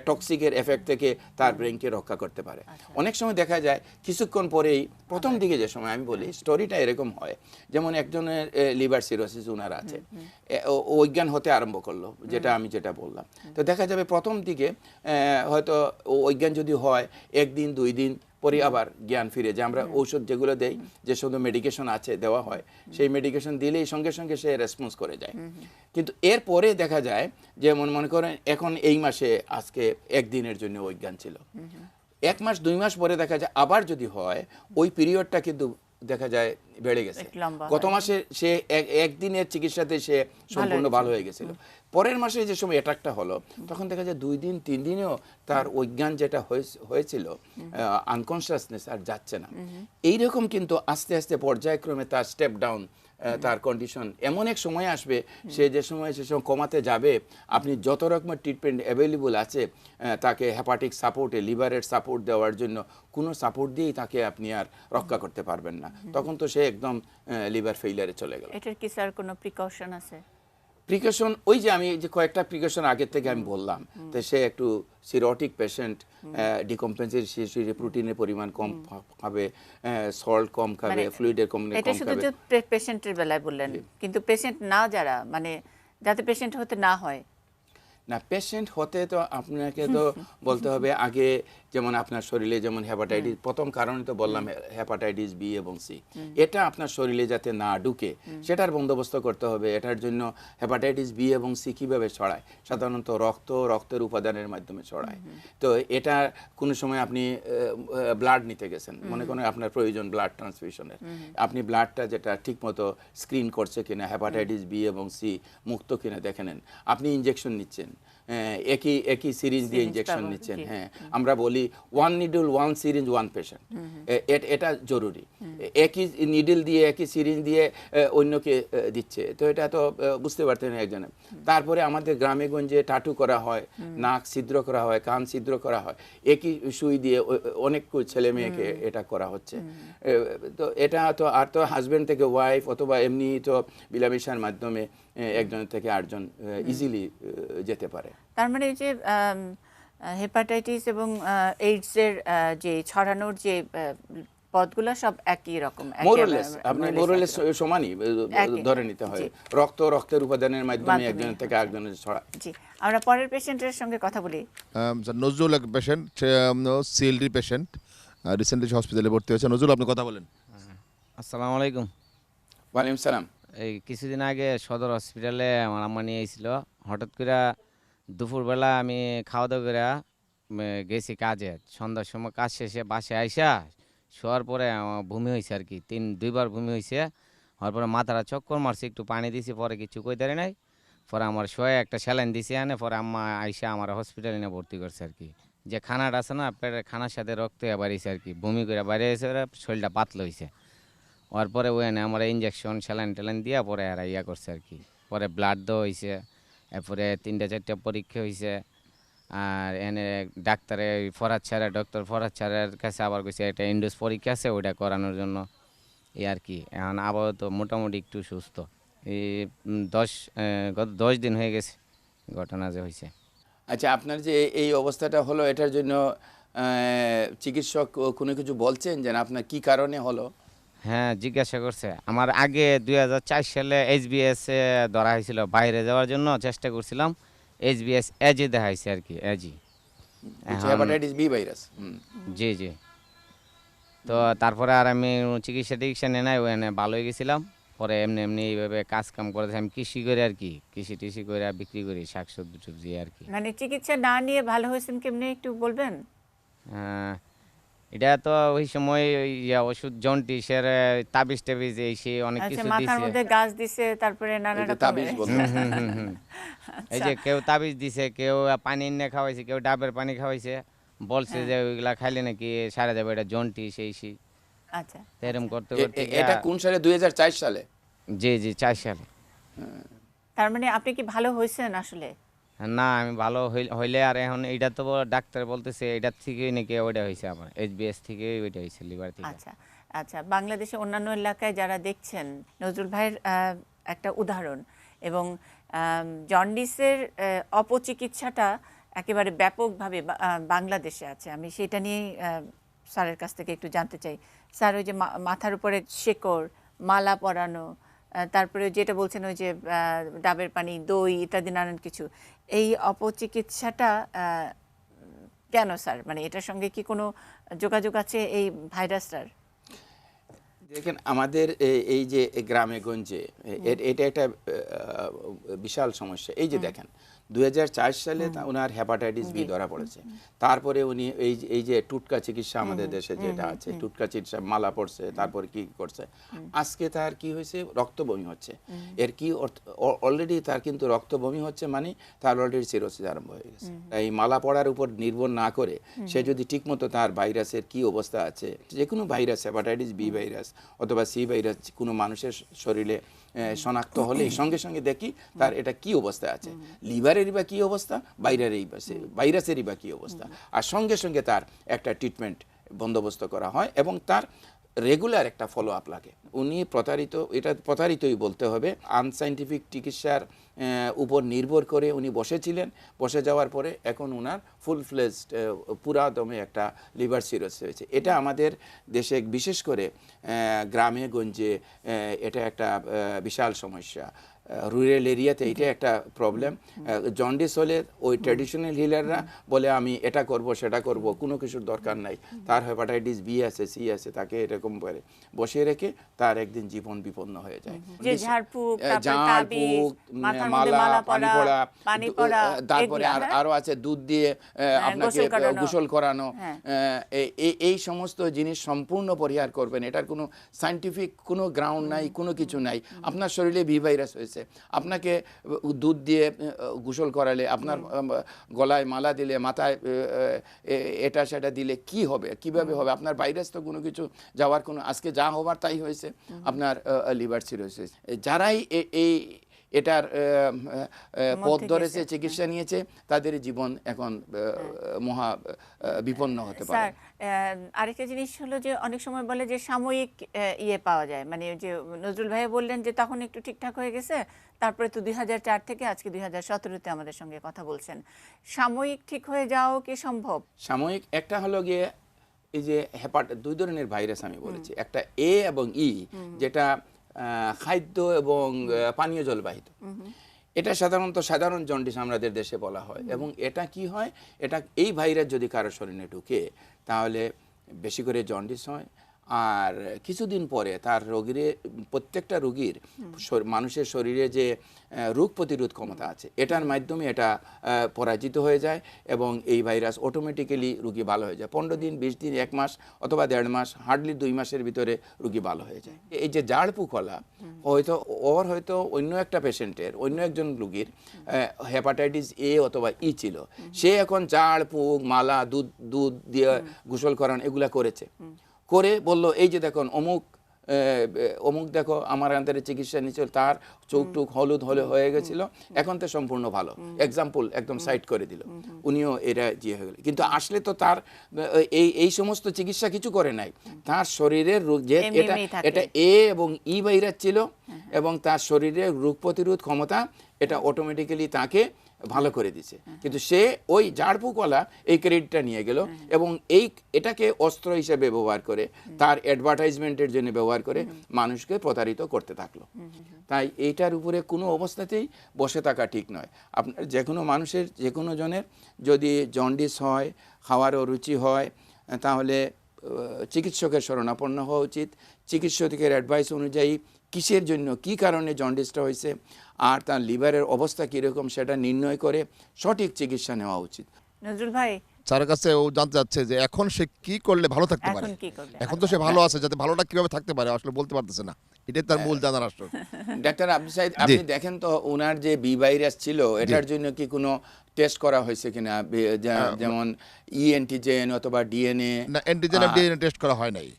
Speaker 3: টক্সিকের এফেক্ট থেকে তার ব্রেনকে রক্ষা করতে পারে। অনেক সময় দেখা যায় কিছুক্ষণ পরেই, প্রথম দিকে যে সময় আমি বলি স্টোরিটা এরকম হয়, যেমন একজনের লিভার সিরোসিস ওনার আছে, অজ্ঞান হতে আরম্ভ করলো, যেটা বললাম। তো দেখা যাবে প্রথম দিকে হয়তো অজ্ঞান যদি হয়, একদিন 2 দিন পরে আবার জ্ঞান ফিরে যায়। আমরা ঔষধ যেগুলো দেই, যে শুধু মেডিকেশন আছে দেওয়া হয়, সেই মেডিকেশন দিলেই সঙ্গে সঙ্গে সে রেসপন্স করে যায়। কিন্তু এরপরে দেখা যায় যে মনে করেন এখন এই মাসে আজকে 1 দিনের জন্য অজ্ঞান ছিল, 1 মাস 2 মাস পরে দেখা যায় আবার যদি হয়, ওই পিরিয়ডটা কিন্তু দেখা যায় বেড়ে গেছে। গত মাসে সে 1 দিনের চিকিৎসাতে সে সম্পূর্ণ ভালো হয়ে গেছিল, পরের মাসে যে সময় অ্যাটাকটা হলো, তখন দেখা যায় 2 দিন 3 দিনেও তার অজ্ঞান যেটা হয়েছিল, আনকনসিয়াসনেস আর যাচ্ছে না। এইরকম কিন্তু আস্তে আস্তে পর্যায়ক্রমে তার স্টেপ ডাউন, তার কন্ডিশন এমন এক সময় আসবে, সে যে সময় কমাতে যাবে, আপনি যত রকমের ট্রিটমেন্ট অ্যাভেলেবল আছে, তাকে হেপাটিক সাপোর্টে, লিভারের সাপোর্ট দেওয়ার জন্য কোনো সাপোর্ট দিয়েই তাকে আপনি আর রক্ষা করতে পারবেন না, তখন তো সে একদম লিভার ফেইলিয়ারে চলে গেল।
Speaker 1: এটার কি স্যার কোনো প্রিকশন আছে?
Speaker 3: প্রিকশন ওই যে আমি যে কয়েকটা প্রিকশন আগের থেকে আমি বললাম, তো সে একটু সিরোটিক পেশেন্ট, ডিকম্পেনসেশন, প্রোটিনের পরিমাণ কম খাবে, সল্ট কম খাবে, ফ্লুইডের কম খাবে।
Speaker 1: এটা শুধু যে পেশেন্টের বেলায় বললেন, কিন্তু পেশেন্ট না যারা, মানে যাতে পেশেন্ট হতে না হয়।
Speaker 3: না, পেশেন্ট হতে তো আপনাকে তো বলতে হবে আগে, যেমন আপনার শরীরে যেমন হেপাটাইটিস, প্রথম কারণ তো বললাম হেপাটাইটিস বি এবং সি, এটা আপনার শরীরে যাতে না ঢুকে সেটার বন্দোবস্ত করতে হবে। এটার জন্য হেপাটাইটিস বি এবং সি কীভাবে ছড়ায়, সাধারণত রক্তের উপাদানের মাধ্যমে ছড়ায়। তো এটা কোনো সময় আপনি ব্লাড নিতে গেছেন, মনে করেন আপনার প্রয়োজন ব্লাড ট্রান্সফিউশনের, আপনি ব্লাডটা যেটা ঠিকমতো স্ক্রিন করছে কিনা, হেপাটাইটিস বি এবং সি মুক্ত কিনা দেখে নেন। আপনি ইনজেকশন নিচ্ছেন, একই সিরিঞ্জ দিয়ে ইনজেকশন নিচ্ছেন। হ্যাঁ, আমরা বলি 1 নিডল 1 সিরিঞ্জ 1 পেশেন্ট, এটা জরুরি। একই নিডল দিয়ে, একই সিরিঞ্জ দিয়ে অন্যকে দিচ্ছে, তো এটা তো বুঝতে পারতেন একজনে। তারপরে আমাদের গ্রামে গঞ্জে টাটু করা হয়, নাক ছিদ্র করা হয়, কান ছিদ্র করা হয়, একই সুই দিয়ে অনেক ছেলে মেয়েকে এটা করা হচ্ছে। তো এটা তো আর তো হাজব্যান্ড থেকে ওয়াইফ, অথবা এমনি তো বিলামেশার মাধ্যমে একজনের থেকে আরেকজন ইজিলি যেতে পারে।
Speaker 1: তার মানে যে হেপাটাইটিস এবং এইডসের যে ছড়ানোর যে পদগুলো সব একই রকম,
Speaker 3: মোরলেস আপনি
Speaker 1: more or less
Speaker 3: মোরলেস
Speaker 1: একই রকম।
Speaker 3: সমানই
Speaker 1: একই,
Speaker 3: ধরে নিতে হয়।
Speaker 1: জি।
Speaker 3: রক্তের উপাদানের মাধ্যমে
Speaker 1: মাধ্যমে,
Speaker 3: একজনের থেকে আরেকজনের ছড়া।
Speaker 1: জি, আমরা পরের পেশেন্টের সঙ্গে কথা বলি।
Speaker 2: স্যার নজরুল এক পেশেন্ট, সিএলডি পেশেন্ট, রিসেন্টলি হসপিটালে ভর্তি হয়েছে। নজরুল, আপনি কথা বলেন।
Speaker 5: আসসালামু আলাইকুম।
Speaker 3: ওয়ালাইকুম সালাম।
Speaker 5: এই কিছুদিন আগে সদর হসপিটালে আমার আম্মা নিয়ে এসেছিল। হঠাৎ করে দুপুরবেলা আমি খাওয়া দাওয়া করে গেছি কাজে। সন্ধ্যার সময় কাজ শেষে বাসায় আইসা শোয়ার পরে আমার বমি হয়েছে আর কি, দুইবার বমি হয়েছে। হওয়ার পরে মাথাটা চক্কর মারছে, একটু পানি দিছি, পরে কিছু কই দাঁড়িয়ে নাই। পরে আমার শোয়ে একটা স্যালাইন দিছে আনে, পরে আম্মা আইসা আমার হসপিটালে নিয়ে ভর্তি করছে আর কি। যে খানাটা আছে না, পেটের খানার সাথে রক্ত বাড়িয়েছে আর কি, বমি করে বাইরে এসে শরীরটা পাতলা হয়েছে। হওয়ার পরে ওখানে আমার ইঞ্জেকশন স্যালাইন ট্যালাইন দিয়া পরে আর ইয়া করছে আর কি। পরে ব্লাড দেওয়া হয়েছে, এরপরে 3-4টা পরীক্ষা হয়েছে। আর এনে ডাক্তারে ডক্টর ফরহাদ স্যারের কাছে আবার কইছে একটা ইন্ডোজ পরীক্ষা আছে, ওইটা করানোর জন্য। এই আর কি, এখন আপাতত মোটামুটি একটু সুস্থ। এই গত 10 দিন হয়ে গেছে ঘটনা যে হয়েছে।
Speaker 3: আচ্ছা, আপনার যে এই অবস্থাটা হলো, এটার জন্য চিকিৎসক কোনো কিছু বলছেন যে আপনার কি কারণে হলো?
Speaker 5: হ্যাঁ, জিজ্ঞাসা করছে। আমার আগে 2004 সালে HBS ধরা হয়েছিল, বাইরে যাওয়ার জন্য চেষ্টা করছিলাম। HBS এজি দেখাইছে আর কি, এজি।
Speaker 3: Hepatitis B virus.
Speaker 5: জি জি। তো তারপরে আর আমি চিকিৎসা নিয়ে নাই, ওখানে ভালো হয়ে গেছিলাম। পরে এমনি এমনি এইভাবে কাজ কাম করে আমি কৃষি করে আর কি, কৃষি টিষি করে বিক্রি করি শাকসবজি আর কি।
Speaker 1: মানে চিকিৎসা না নিয়ে ভালো হয়েছেন কেমনে একটু বলবেন?
Speaker 5: এটা তো ওই সময় ওষুধ জন্ডিসের তাবিজ টাবিজ এই সেই অনেক
Speaker 1: আচ্ছা,
Speaker 5: কিছু
Speaker 1: মাথার
Speaker 5: দিছে।
Speaker 1: মধ্যে গাছ দিছে, তারপরে নানা
Speaker 3: এই যে
Speaker 1: রকম
Speaker 3: তাবিজ বলতে।
Speaker 5: এই যে কেউ তাবিজ দিছে, কেউ পানি এনে খাওয়াইছে, কেউ ডাবের পানি খাওয়াইছে, বলছে যে ওইগুলা খাইলে নাকি সারা যাবে, এটা জন্ডিস এই সেই।
Speaker 1: আচ্ছা,
Speaker 5: তো এরকম করতে করতে
Speaker 3: এটা কোন সালে? 2004 সালে।
Speaker 5: জি জি, 4 সালে।
Speaker 1: তার মানে আপনি কি ভালো হয়েছেন আসলে?
Speaker 5: না, আমি ভালো হইলে আর এখন এইটা তো ডাক্তার বলতেছে এটার থেকেই নাকি ওইটা হয়েছে, আমার HBS থেকে ওইটা হয়েছে, লিভার থেকে।
Speaker 1: আচ্ছা আচ্ছা, বাংলাদেশে অন্যান্য এলাকায় যারা দেখছেন নজরুল ভাইয়ের একটা উদাহরণ, এবং জন্ডিসের অপচিকিৎসাটা একেবারে ব্যাপকভাবে বাংলাদেশে আছে। আমি সেটা নিয়েই স্যারের কাছ থেকে একটু জানতে চাই। স্যার, ওই যে মাথার উপরে শেকড়, মালা পরানো, তারপরে যেটা বলছেন ওই যে ডাবের পানি, দই ইত্যাদি নানান কিছু, এই অপচিকিৎসাটা কেন স্যার? মানে এটার সঙ্গে কি কোনো যোগাযোগ আছে এই ভাইরাসটার?
Speaker 3: দেখেন, আমাদের এই যে গ্রামে গঞ্জে এটা একটা বিশাল সমস্যা। এই যে দেখেন, 2004 সালে ওনার হেপাটাইটিস বি ধরা পড়েছে। তারপরে উনি এই যে টুটকা চিকিৎসা আমাদের দেশে যেটা আছে, টুটকা চিকিৎসা, মালা পড়ছে, তারপরে কি করছে, আজকে তার কি হয়েছে, রক্ত বমি হচ্ছে। এর কি অলরেডি তার কিন্তু রক্ত বমি হচ্ছে, মানে তার অলরেডি সিরোসিস আরম্ভ হয়ে গেছে। এই মালা পড়ার উপর নির্ভর না করে সে যদি ঠিকমতো তার ভাইরাসের কি অবস্থা আছে, যে কোনো ভাইরাস, হেপাটাইটিস বি ভাইরাস অথবা সি ভাইরাস কোনো মানুষের শরীরে শনাক্ত হলে সঙ্গে সঙ্গে দেখি তার এটা কি অবস্থা আছে, লিভারেরই বা কি অবস্থা, ভাইরাসেরই বা কি অবস্থা, আর সঙ্গে সঙ্গে তার একটা ট্রিটমেন্ট বন্দোবস্ত করা হয় এবং তার রেগুলার একটা ফলো আপ লাগে। উনি প্রতারিতই বলতে হবে। আনসাইন্টিফিক চিকিৎসার উপর নির্ভর করে উনি বসেছিলেন। বসে যাওয়ার পরে এখন ওনার ফুল ফ্লেজড পুরাদমে একটা লিভার সিরোসিস হয়েছে। এটা আমাদের দেশে বিশেষ করে গ্রামে গঞ্জে এটা একটা বিশাল সমস্যা। রুরাল এরিয়াতে এটা একটা প্রবলেম। জন্ডিস হলে ওই ট্র্যাডিশনাল হিলাররা বলে আমি এটা করব সেটা করব, কোনো কিছুর দরকার নাই। তার হেপাটাইটিস বি আছে, সি আছে, তাকে এরকম করে বসিয়ে রেখে তার একদিন জীবন বিপন্ন হয়ে যায়।
Speaker 1: যে ঝাড়ফুঁক,
Speaker 3: মালা, পানি পড়া, তারপরে আরো আছে দুধ দিয়ে আপনাকে গোসল করানো। এই সমস্ত জিনিস সম্পূর্ণ পরিহার করবেন। এটার কোনো সায়েন্টিফিক কোনো গ্রাউন্ড নাই, কোনো কিছু নাই। আপনার শরীরে বি ভাইরাস হয়েছে, আপনাকে দুধ দিয়ে গোসল করালে, আপনার গলায় মালা দিলে, মাথায় এটা সেটা দিলে কি হবে, কিভাবে হবে? আপনার ভাইরাস তো কোনো কিছু যাওয়ার কোনো, আজকে যা হবার তাই হয়েছে, আপনার লিভার সিরোসিস। যারাই এই এটার পথ ধরেছে, চিকিৎসা নিয়েছে, তাদের জীবন এখন মহা বিপন্ন হতে পারে।
Speaker 1: স্যার, আরেকটা জিনিস হলো যে অনেক সময় বলে যে সাময়িক ইয়ে পাওয়া যায়, মানে যে নজরুল ভাই বললেন যে তখন একটু ঠিকঠাক হয়ে গেছে, তারপরে তো 2004 থেকে আজকে 2017-তে আমাদের সঙ্গে কথা বলছেন। সাময়িক ঠিক হয়ে যাওয়া কি সম্ভব?
Speaker 3: সাময়িক একটা হলো গিয়ে এই যে দুই ধরনের ভাইরাস আমি বলেছি, একটা এ এবং ই, যেটা খাদ্য এবং পানীয় জলবাহিত। এটা সাধারণত সাধারণ জন্ডিস আমাদের দেশে বলা হয়। এবং এটা কি হয়, এটা এই ভাইরাস যদি কারো শরীরে ঢুকে তাহলে বেশি করে জন্ডিস হয়। আর কিছুদিন পরে তার প্রত্যেকটা রোগীর মানুষের শরীরে যে রোগ প্রতিরোধ ক্ষমতা আছে এটার মাধ্যমে এটা পরাজিত হয়ে যায় এবং এই ভাইরাস অটোমেটিক্যালি রোগী ভালো হয়ে যায়। 15 দিন, 20 দিন, 1 মাস অথবা 1.5 মাস, হার্ডলি 2 মাসের ভিতরে রোগী ভালো হয়ে যায়। এই যে ঝাড়ফুঁকওয়ালা হয়তো অন্য একটা পেশেন্টের, অন্য একজন রোগীর হেপাটাইটিস এ অথবা ই ছিল, সে এখন ঝাড়ফুঁক, মালা, দুধ দিয়ে গোসল করান এগুলা করে বলল এই যে দেখুন অমুক দেখো আমার আন্তরে চিকিৎসা নিচ্ছিল, তার চোখ টুক হলুদ হয়ে গেছিল, এখন তো সম্পূর্ণ ভালো, এক্সাম্পল একদম সাইড করে দিল, উনিও এরা হয়ে গেল। কিন্তু আসলে তো তার এই সমস্ত চিকিৎসা কিছু করে নাই, তার শরীরের রোগ যে এটা এ এবং ই ভাইরাস ছিল এবং তার শরীরের রোগ প্রতিরোধ ক্ষমতা এটা অটোমেটিক্যালি তাকে ভালো করে দিছে। কিন্তু সে ওই ঝাড়ফুঁকওয়ালা এই ক্রেডিটটা নিয়ে গেল এবং এটাকে অস্ত্র হিসেবে ব্যবহার করে, তার অ্যাডভার্টাইজমেন্টের জন্য ব্যবহার করে মানুষকে প্রতারিত করতে থাকলো। তাই এইটার উপরে কোনো অবস্থাতেই বসে থাকা ঠিক নয়। আপনার যে কোনো মানুষের, যে কোনো জনের যদি জন্ডিস হয়, খাওয়ার অরুচি হয়, তাহলে চিকিৎসকের শরণাপন্ন হওয়া উচিত। চিকিৎসকের অ্যাডভাইস অনুযায়ী কিসের জন্য, কি কারণে জন্ডিসটা হয়েছে আর তার লিভারের অবস্থা কীরকম সেটা নির্ণয় করে সঠিক চিকিৎসা নেওয়া উচিত।
Speaker 1: নজরুল ভাই,
Speaker 2: স্যারের কাছে ও জানতে চাচ্ছে যে এখন সে কি করলে ভালো থাকতে পারে। এখন তো সে ভালো আছে, যাতে ভালোটা কিভাবে থাকতে পারে আসলে বলতে পারতেছে না, এটাই তার মূল জানার আসল।
Speaker 3: ডাক্তার আব্দুল সাইদ, আপনি দেখেন তো ওনার যে বি ভাইরাস ছিল এটার জন্য কি কোনো টেস্ট করা হয়েছে কিনা, যেমন ই অ্যান্টিজেন অথবা ডিএনএ?
Speaker 2: না, অ্যান্টিজেন আর ডিএনএ টেস্ট করা হয় নাই।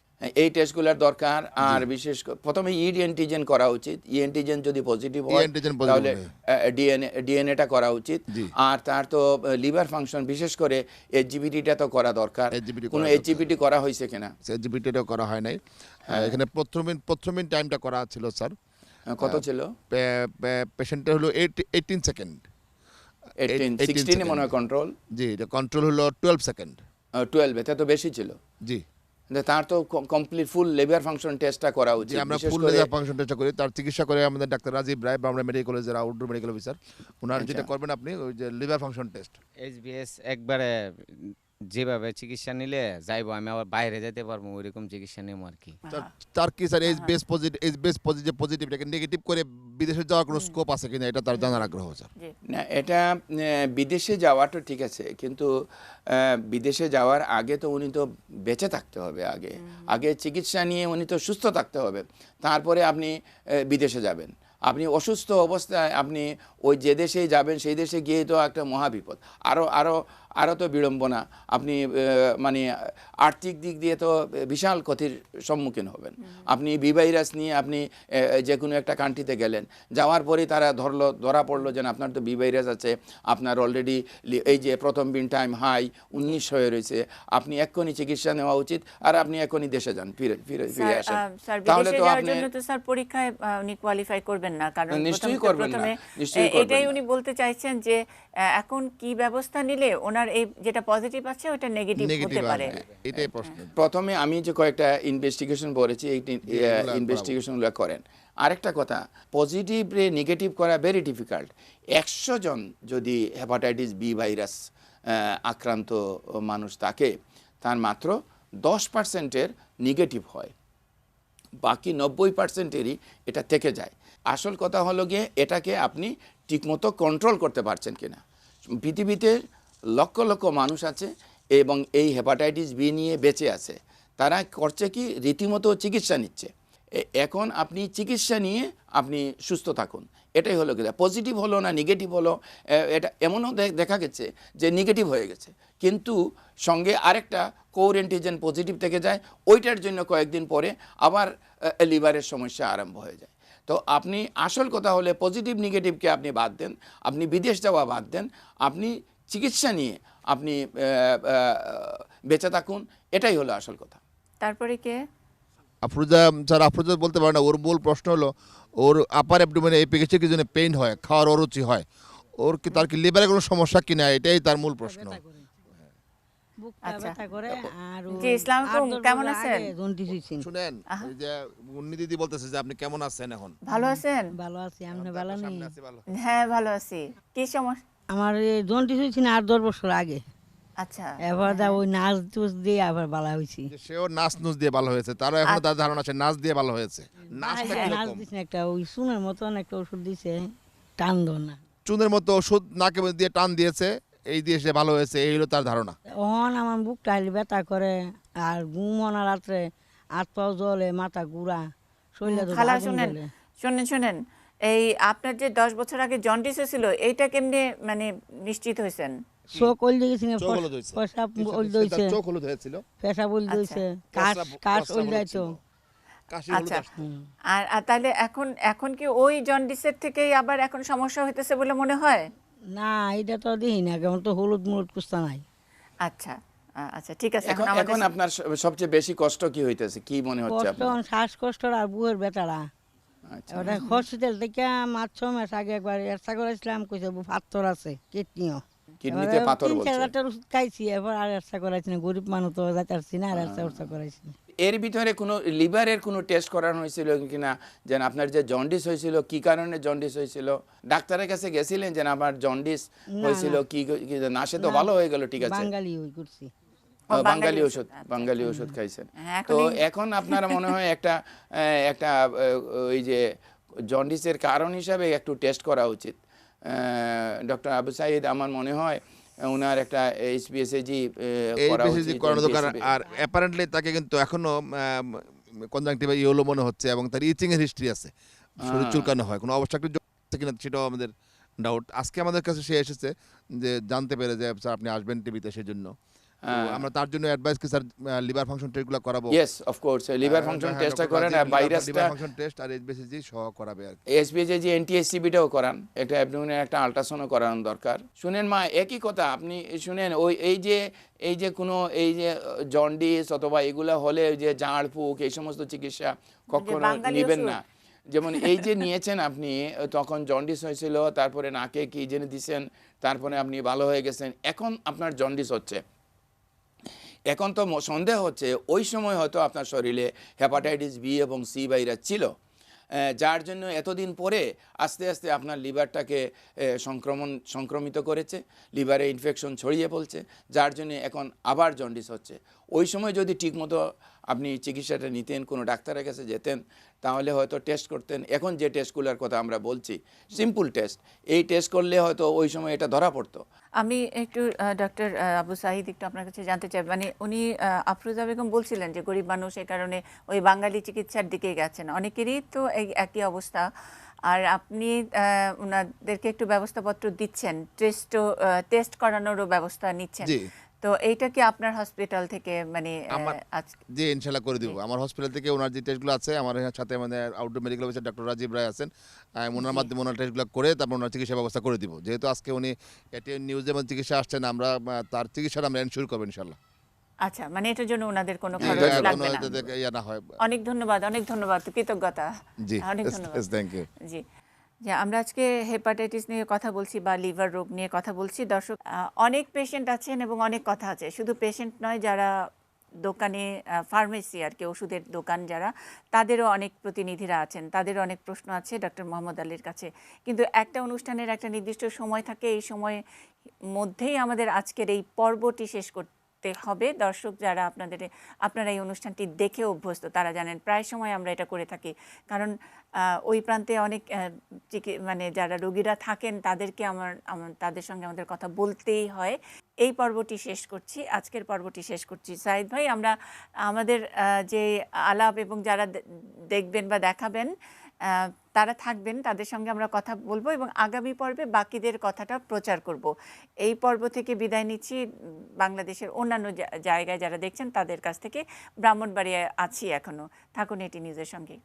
Speaker 3: এই টেস্টগুলোর দরকার। আর বিশেষ প্রথমে ই অ্যান্টিজেন করা উচিত। ই অ্যান্টিজেন যদি পজিটিভ হয় তাহলে ডিএনএটা করা উচিত। আর তার তো লিভার ফাংশন, বিশেষ করে এইচজিবিটিটা তো করা দরকার। কোনো এইচজিবিটি করা হয়েছে কিনা?
Speaker 2: এইচজিবিটিটা করা হয় নাই। এখানে প্রথমিন টাইমটা করা ছিল স্যার।
Speaker 3: কত ছিল?
Speaker 2: পেশেন্টের হলো 18 সেকেন্ড।
Speaker 3: 16 মনে হয় কন্ট্রোল।
Speaker 2: জি, এটা কন্ট্রোল হলো 12 সেকেন্ড।
Speaker 3: 12, এটা তো বেশি ছিল।
Speaker 2: জি,
Speaker 3: তার তো কমপ্লিট ফুল লিভার ফাংশন টেস্টটা করা উচিত।
Speaker 2: আমরা ফুল লিভার ফাংশন টেস্ট করি। তার চিকিৎসা করে আমাদের ডাক্তার রাজীব রায়, আমরা মেডিকেল কলেজের আউটডোর মেডিকেল অফিসার। ওনার যেটা করবেন আপনি ওই যে লিভার ফাংশন টেস্ট।
Speaker 5: এইচবিএস একবারে যেভাবে চিকিৎসা নিলে যাইবো আমি আবার বাইরে যেতে পারবো ওইরকম চিকিৎসা নেবো আর কি।
Speaker 2: তার কি স্যার এইচবিএস পজিটিভটাকে নেগেটিভ করে বিদেশে যাওয়ার কোনো স্কোপ আছে কিনা এটা তার জানার আগ্রহ স্যার।
Speaker 3: না, এটা বিদেশে যাওয়াটা ঠিক আছে, কিন্তু বিদেশে যাওয়ার আগে তো উনি তো বেঁচে থাকতে হবে। আগে চিকিৎসা নিয়ে উনি তো সুস্থ থাকতে হবে, তারপরে আপনি বিদেশে যাবেন। আপনি অসুস্থ অবস্থায় আপনি ওই যে দেশেই যাবেন সেই দেশে গিয়ে তো একটা মহাবিপদ, আরও তো বিড়ম্বনা। আপনি মানে আর্থিক দিক দিয়ে তো বিশাল ক্ষতির সম্মুখীন হবেন। আপনি বি ভাইরাস নিয়ে আপনি যে কোনো একটা কান্ট্রিতে গেলেন, যাওয়ার পরেই তারা ধরা পড়লো যে আপনার তো বি ভাইরাস আছে, আপনার অলরেডি এই যে প্রথম বিন টাইম হাই 19 হয়ে রয়েছে, আপনি এক্ষুনি চিকিৎসা নেওয়া উচিত আর আপনি এক্ষুনি দেশে যান, ফিরে আসেন।
Speaker 1: তাহলে তো আপনি স্যার পরীক্ষায় উনি কোয়ালিফাই করবেন না, কারণ
Speaker 3: নিশ্চয়ই করবেন না।
Speaker 1: এটাই উনি বলতে চাইছেন যে এখন কি ব্যবস্থা নিলে ওনার এই যেটা পজিটিভ আছে ওটা নেগেটিভ হতে পারে,
Speaker 2: এটাই প্রশ্ন।
Speaker 3: প্রথমে আমি যে কয়েকটা ইনভেস্টিগেশন বলেছি, এই ইনভেস্টিগেশনগুলো করেন। আরেকটা কথা, পজিটিভ রে নেগেটিভ করা ভেরি ডিফিকাল্ট। 100 জন যদি হেপাটাইটিস বি ভাইরাস আক্রান্ত মানুষ থাকে, তার মাত্র 10%-এর নেগেটিভ হয়, বাকি 90%-এরই এটা থেকে যায়। আসল কথা হলো গিয়ে এটাকে আপনি ঠিকমতো কন্ট্রোল করতে পারছেন কিনা। পৃথিবীতে লক্ষ লক্ষ মানুষ আছে এবং এই হেপাটাইটিস বি নিয়ে বেঁচে আছে, তারা করছে কি রীতিমতো চিকিৎসা নিচ্ছে। এখন আপনি চিকিৎসা নিয়ে আপনি সুস্থ থাকুন, এটাই হলো কি। পজিটিভ হলো না নেগেটিভ হলো, এটা এমনও দেখা গেছে যে নেগেটিভ হয়ে গেছে কিন্তু সঙ্গে আরেকটা কোর অ্যান্টিজেন পজিটিভ থেকে যায়, ওইটার জন্য কয়েকদিন পরে আবার লিভারের সমস্যা আরম্ভ হয়ে যায়। তো আপনি আসল কথা হলে পজিটিভ নেগেটিভকে আপনি বাদ দেন, আপনি বিদেশ যাওয়া বাদ দেন, আপনি চিকিৎসা নিয়ে আপনি বেঁচে থাকুন, এটাই হলো আসল কথা।
Speaker 1: তারপরে কে
Speaker 2: আফরোজা বলতে পারে না। ওর মূল প্রশ্ন হলো ওর আপার অ্যাবডোমেনে এই পেকেছে কি জন্য পেইন হয়, খাওয়ার অরুচি হয়, তার কি লিভারে কোনো সমস্যা কিনা, এটাই তার মূল প্রশ্ন।
Speaker 6: বুকটা
Speaker 1: আচ্ছা।
Speaker 6: ব্যথা করে আর
Speaker 1: জি, আসসালামু আলাইকুম, কেমন আছেন?
Speaker 6: জন্ডিস হয়েছে।
Speaker 2: শুনেন, এই যে মুন্নি দিদি বলতেছে যে আপনি কেমন আছেন এখন?
Speaker 1: ভালো আছেন?
Speaker 6: ভালো আছি, আপনি
Speaker 2: এখন তো
Speaker 6: ভালো
Speaker 2: আপনার
Speaker 6: নেই?
Speaker 2: সামনে আছি ভালো।
Speaker 1: হ্যাঁ, ভালো আছি। কি সমস্যা?
Speaker 6: আমার জন্ডিস হয়েছে না 8-10 বছর আগে,
Speaker 1: আচ্ছা,
Speaker 6: এবার ওই নাচ টুচ দিয়ে আবার ভালো হয়েছি।
Speaker 2: যে সেও নাচ নুচ দিয়ে ভালো হয়েছে, তারও এখনো তার ধারণা আছে নাচ দিয়ে ভালো হয়েছে। নাচটা
Speaker 6: নাচ
Speaker 2: কিরকম?
Speaker 6: দিছে একটা ওই সুনের মতন একটা ওষুধ দিছে, টান দো না।
Speaker 2: চুনের মতো ওষুধ নাকে দিয়ে টান দিয়েছে, এই দিয়ে সে ভালো হয়েছে, এই হলো তার ধারণা।
Speaker 6: ওহন আমার বুকটা হালি ব্যথা করে আর ঘুমো না রাত্রে, হাত পাও জ্বলে, মাথা ঘুরা, শরীরে তো
Speaker 1: খালা
Speaker 6: আগুন
Speaker 1: শুনেন,
Speaker 6: জ্বলে।
Speaker 1: শুনেন, এই আপনার যে 10 বছর আগে জন্ডিস হয়েছিল, এইটা কেমনে মানে নিশ্চিত হয়েছেন?
Speaker 6: চোখ ওলদে গেছে,
Speaker 2: চোখ হলুদ হয়েছে।
Speaker 6: পেশাব
Speaker 2: তার
Speaker 6: ওলদে হয়েছে,
Speaker 2: চোখ হলুদ হয়েছিল,
Speaker 6: পেশাব ওলদে হয়েছে, কাশ
Speaker 2: প্রস্রাব
Speaker 6: ওলদে
Speaker 2: হলুদ ছিল,
Speaker 6: তো।
Speaker 2: কাশি হলুদ
Speaker 1: আচ্ছা।
Speaker 2: আসতো।
Speaker 1: আর তাহলে এখন কি ওই জন্ডিসের থেকেই আবার এখন সমস্যা হইতেছে বলে মনে হয়?
Speaker 6: না এটা তো দেখি না, কেমন তো হলুদ মুলুদ কুস্তা নাই।
Speaker 1: আচ্ছা, আচ্ছা, ঠিক আছে।
Speaker 3: এখন
Speaker 1: এখন আমাদের
Speaker 3: এখন আপনার সবচেয়ে বেশি কষ্ট কি হইতেছে, কি মনে হচ্ছে
Speaker 6: কষ্ট
Speaker 3: আপনার?
Speaker 6: শ্বাসকষ্ট আর বুয়ের ব্যথাটা।
Speaker 3: আচ্ছা।
Speaker 6: ওটা হসপিটাল থেকে 5-6 মাস আগে একবার এরসা করেছিলাম, কইছে পাথর আছে কিডনিও।
Speaker 3: কিডনিতে পাথর বলছে।
Speaker 6: 3-4 ওষুধ খাইছি, এবার আর এরসা করাইছি না, গরিব মানুষ তো যাইতে পারছি না, আর এরসা করাইছি না।
Speaker 3: এর ভিতরে কোনো লিভারের কোনো টেস্ট করানো হয়েছিল কিনা, যেন আপনার যে জন্ডিস হয়েছিল কি কারণে জন্ডিস হয়েছিল? ডাক্তারের কাছে গেছিলেন যে আমার জন্ডিস হয়েছিল কি না, সে তো ভালো হয়ে গেল, ঠিক আছে।
Speaker 6: বাঙালি ওই করছি।
Speaker 3: বাঙালি ওষুধ, বাঙালি ওষুধ খাইছেন।
Speaker 1: হ্যাঁ,
Speaker 3: তো এখন আপনারা মনে হয় একটা একটা ওই যে জন্ডিসের কারণ হিসাবে একটু টেস্ট করা উচিত। ডক্টর আবু সাইদ, আমার মনে হয় ওনার একটা এইচপিএসএজি করা
Speaker 2: এইচপিএসজি
Speaker 3: উচিত।
Speaker 2: করানো দরকার। আর অ্যাপারেন্টলি তাকে কিন্তু এখনো কনজাংটিভা ইয়েলো মনে হচ্ছে এবং তার ইচিং এর হিস্ট্রি আছে, শরীর চুলকানো হয়, কোনো অবস্ট্রাকটিভ আছে কিনা সেটাও আমাদের ডাউট। আজকে আমাদের কাছে সে এসেছে যে জানতে পেরে যে স্যার আপনি আসবেন টিভিতে, সেজন্য তো আমরা তার জন্য অ্যাডভাইস কি স্যার লিভার ফাংশন টেস্টগুলো করাবো।
Speaker 3: Yes, of course, liver function টেস্টটা করেন আর ভাইরাসটা,
Speaker 2: লিভার ফাংশন টেস্ট আর এইচপিএসজি সহ করাবে আর কি।
Speaker 3: এসপিএসজি এনটিএসসিবিটাও করান, একটা অ্যাবডোমিনের একটা আল্ট্রাসাউন্ডও করানো দরকার। শুনেন মা, একই কথা আপনি শুনেন, এই যে কোনো এই যে জন্ডিস অথবা এগুলো হলে ওই যে ঝাড় ফুঁক এই সমস্ত চিকিৎসা কখনো
Speaker 1: বাঙালি
Speaker 3: নেবেন
Speaker 1: ওষুধ।
Speaker 3: না। যেমন এই যে নিয়েছেন আপনি, তখন জন্ডিস হয়েছিল, তারপরে নাকে কি জেনে দিছেন, তারপরে আপনি ভালো হয়ে গেছেন, এখন আপনার জন্ডিস হচ্ছে। এখন তো সন্দেহ হচ্ছে ওই সময় হয়তো আপনার শরীরে হেপাটাইটিস বি এবং সি ভাইরাস ছিল, যার জন্য এতদিন পরে আস্তে আস্তে আপনার লিভারটাকে সংক্রমিত করেছে, লিভারে ইনফেকশন ছড়িয়ে পড়ছে, যার জন্য এখন আবার জন্ডিস হচ্ছে। ওই সময় যদি ঠিকমতো আপনি চিকিৎসাটা নিতেন, কোনো ডাক্তারের কাছে যেতেন, তাহলে হয়তো টেস্ট করতেন। এখন যে টেস্টগুলোর কথা আমরা বলছি সিম্পল টেস্ট, এই টেস্ট করলে হয়তো ওই সময় এটা ধরা পড়তো।
Speaker 1: আমি একটু ডক্টর আবু সাহিদ একটু আপনার কাছে জানতে চাই, মানে উনি আফরোজা বেগম বলছিলেন যে গরিব মানুষ, এই কারণে ওই বাঙালি চিকিৎসার দিকে গেছেন, অনেকেরই তো এই একই অবস্থা। আর আপনি ওনাদেরকে একটু ব্যবস্থাপত্র দিচ্ছেন, টেস্ট করানোরও ব্যবস্থা নিচ্ছেন।
Speaker 2: জি।
Speaker 1: তো এইটা কি আপনার হসপিটাল থেকে মানে
Speaker 2: জি ইনশাল্লাহ করে দিব। আমার হসপিটাল থেকে ওনার যে টেস্টগুলো আছে, আমার সাথে আমাদের outdoor medical officer doctor Rajib Roy আছেন, ওনার মাধ্যমে ওনার টেস্টগুলো করে তারপর ওনার চিকিৎসা ব্যবস্থা করে দিব। যেহেতু আজকে উনি এটিএন নিউজের মধ্যে চিকিৎসা আসছেন, আমরা তার চিকিৎসাটা আমরা এনশিওর করবো ইনশাল্লাহ।
Speaker 1: আচ্ছা, মানে এটার জন্য ওনাদের কোনো
Speaker 2: জি,
Speaker 1: খরচ
Speaker 2: কোনো
Speaker 1: লাগবে না।
Speaker 2: ইয়া না হয়।
Speaker 1: অনেক ধন্যবাদ, কৃতজ্ঞতা।
Speaker 2: জি,
Speaker 1: অনেক ধন্যবাদ।
Speaker 2: Thank you.
Speaker 1: জি, যে আমরা আজকে হেপাটাইটিস নিয়ে কথা বলছি বা লিভার রোগ নিয়ে কথা বলছি। দর্শক, অনেক পেশেন্ট আছেন এবং অনেক কথা আছে। শুধু পেশেন্ট নয়, যারা দোকানে ফার্মেসি আর কি, ওষুধের দোকান যারা, তাদেরও অনেক প্রতিনিধিরা আছেন, তাদেরও অনেক প্রশ্ন আছে ডক্টর মোহাম্মদ আলীর কাছে। কিন্তু একটা অনুষ্ঠানের একটা নির্দিষ্ট সময় থাকে, এই সময়ের মধ্যেই আমাদের আজকের এই পর্বটি শেষ করতে হবে। দর্শক যারা আপনারা এই অনুষ্ঠানটি দেখে অভ্যস্ত, তারা জানেন প্রায় সময় আমরা এটা করে থাকি, কারণ ওই প্রান্তে অনেক মানে যারা রোগীরা থাকেন, তাদেরকে তাদের সঙ্গে আমাদের কথা বলতেই হয়। এই পর্বটি শেষ করছি, আজকের পর্বটি শেষ করছি। সাইদ ভাই, আমরা আমাদের যে আলাপ এবং যারা দেখবেন বা দেখাবেন তারা থাকবেন, তাদের সঙ্গে আমরা কথা বলবো এবং আগামী পর্বে বাকিদের কথাটা প্রচার করব। এই পর্ব থেকে বিদায় নিচ্ছি। বাংলাদেশের অন্যান্য জায়গায় যারা দেখছেন তাদের কাছ থেকে। ব্রাহ্মণবাড়িয়ায় আছি এখনো। থাকুন এটি নিউজের সঙ্গে।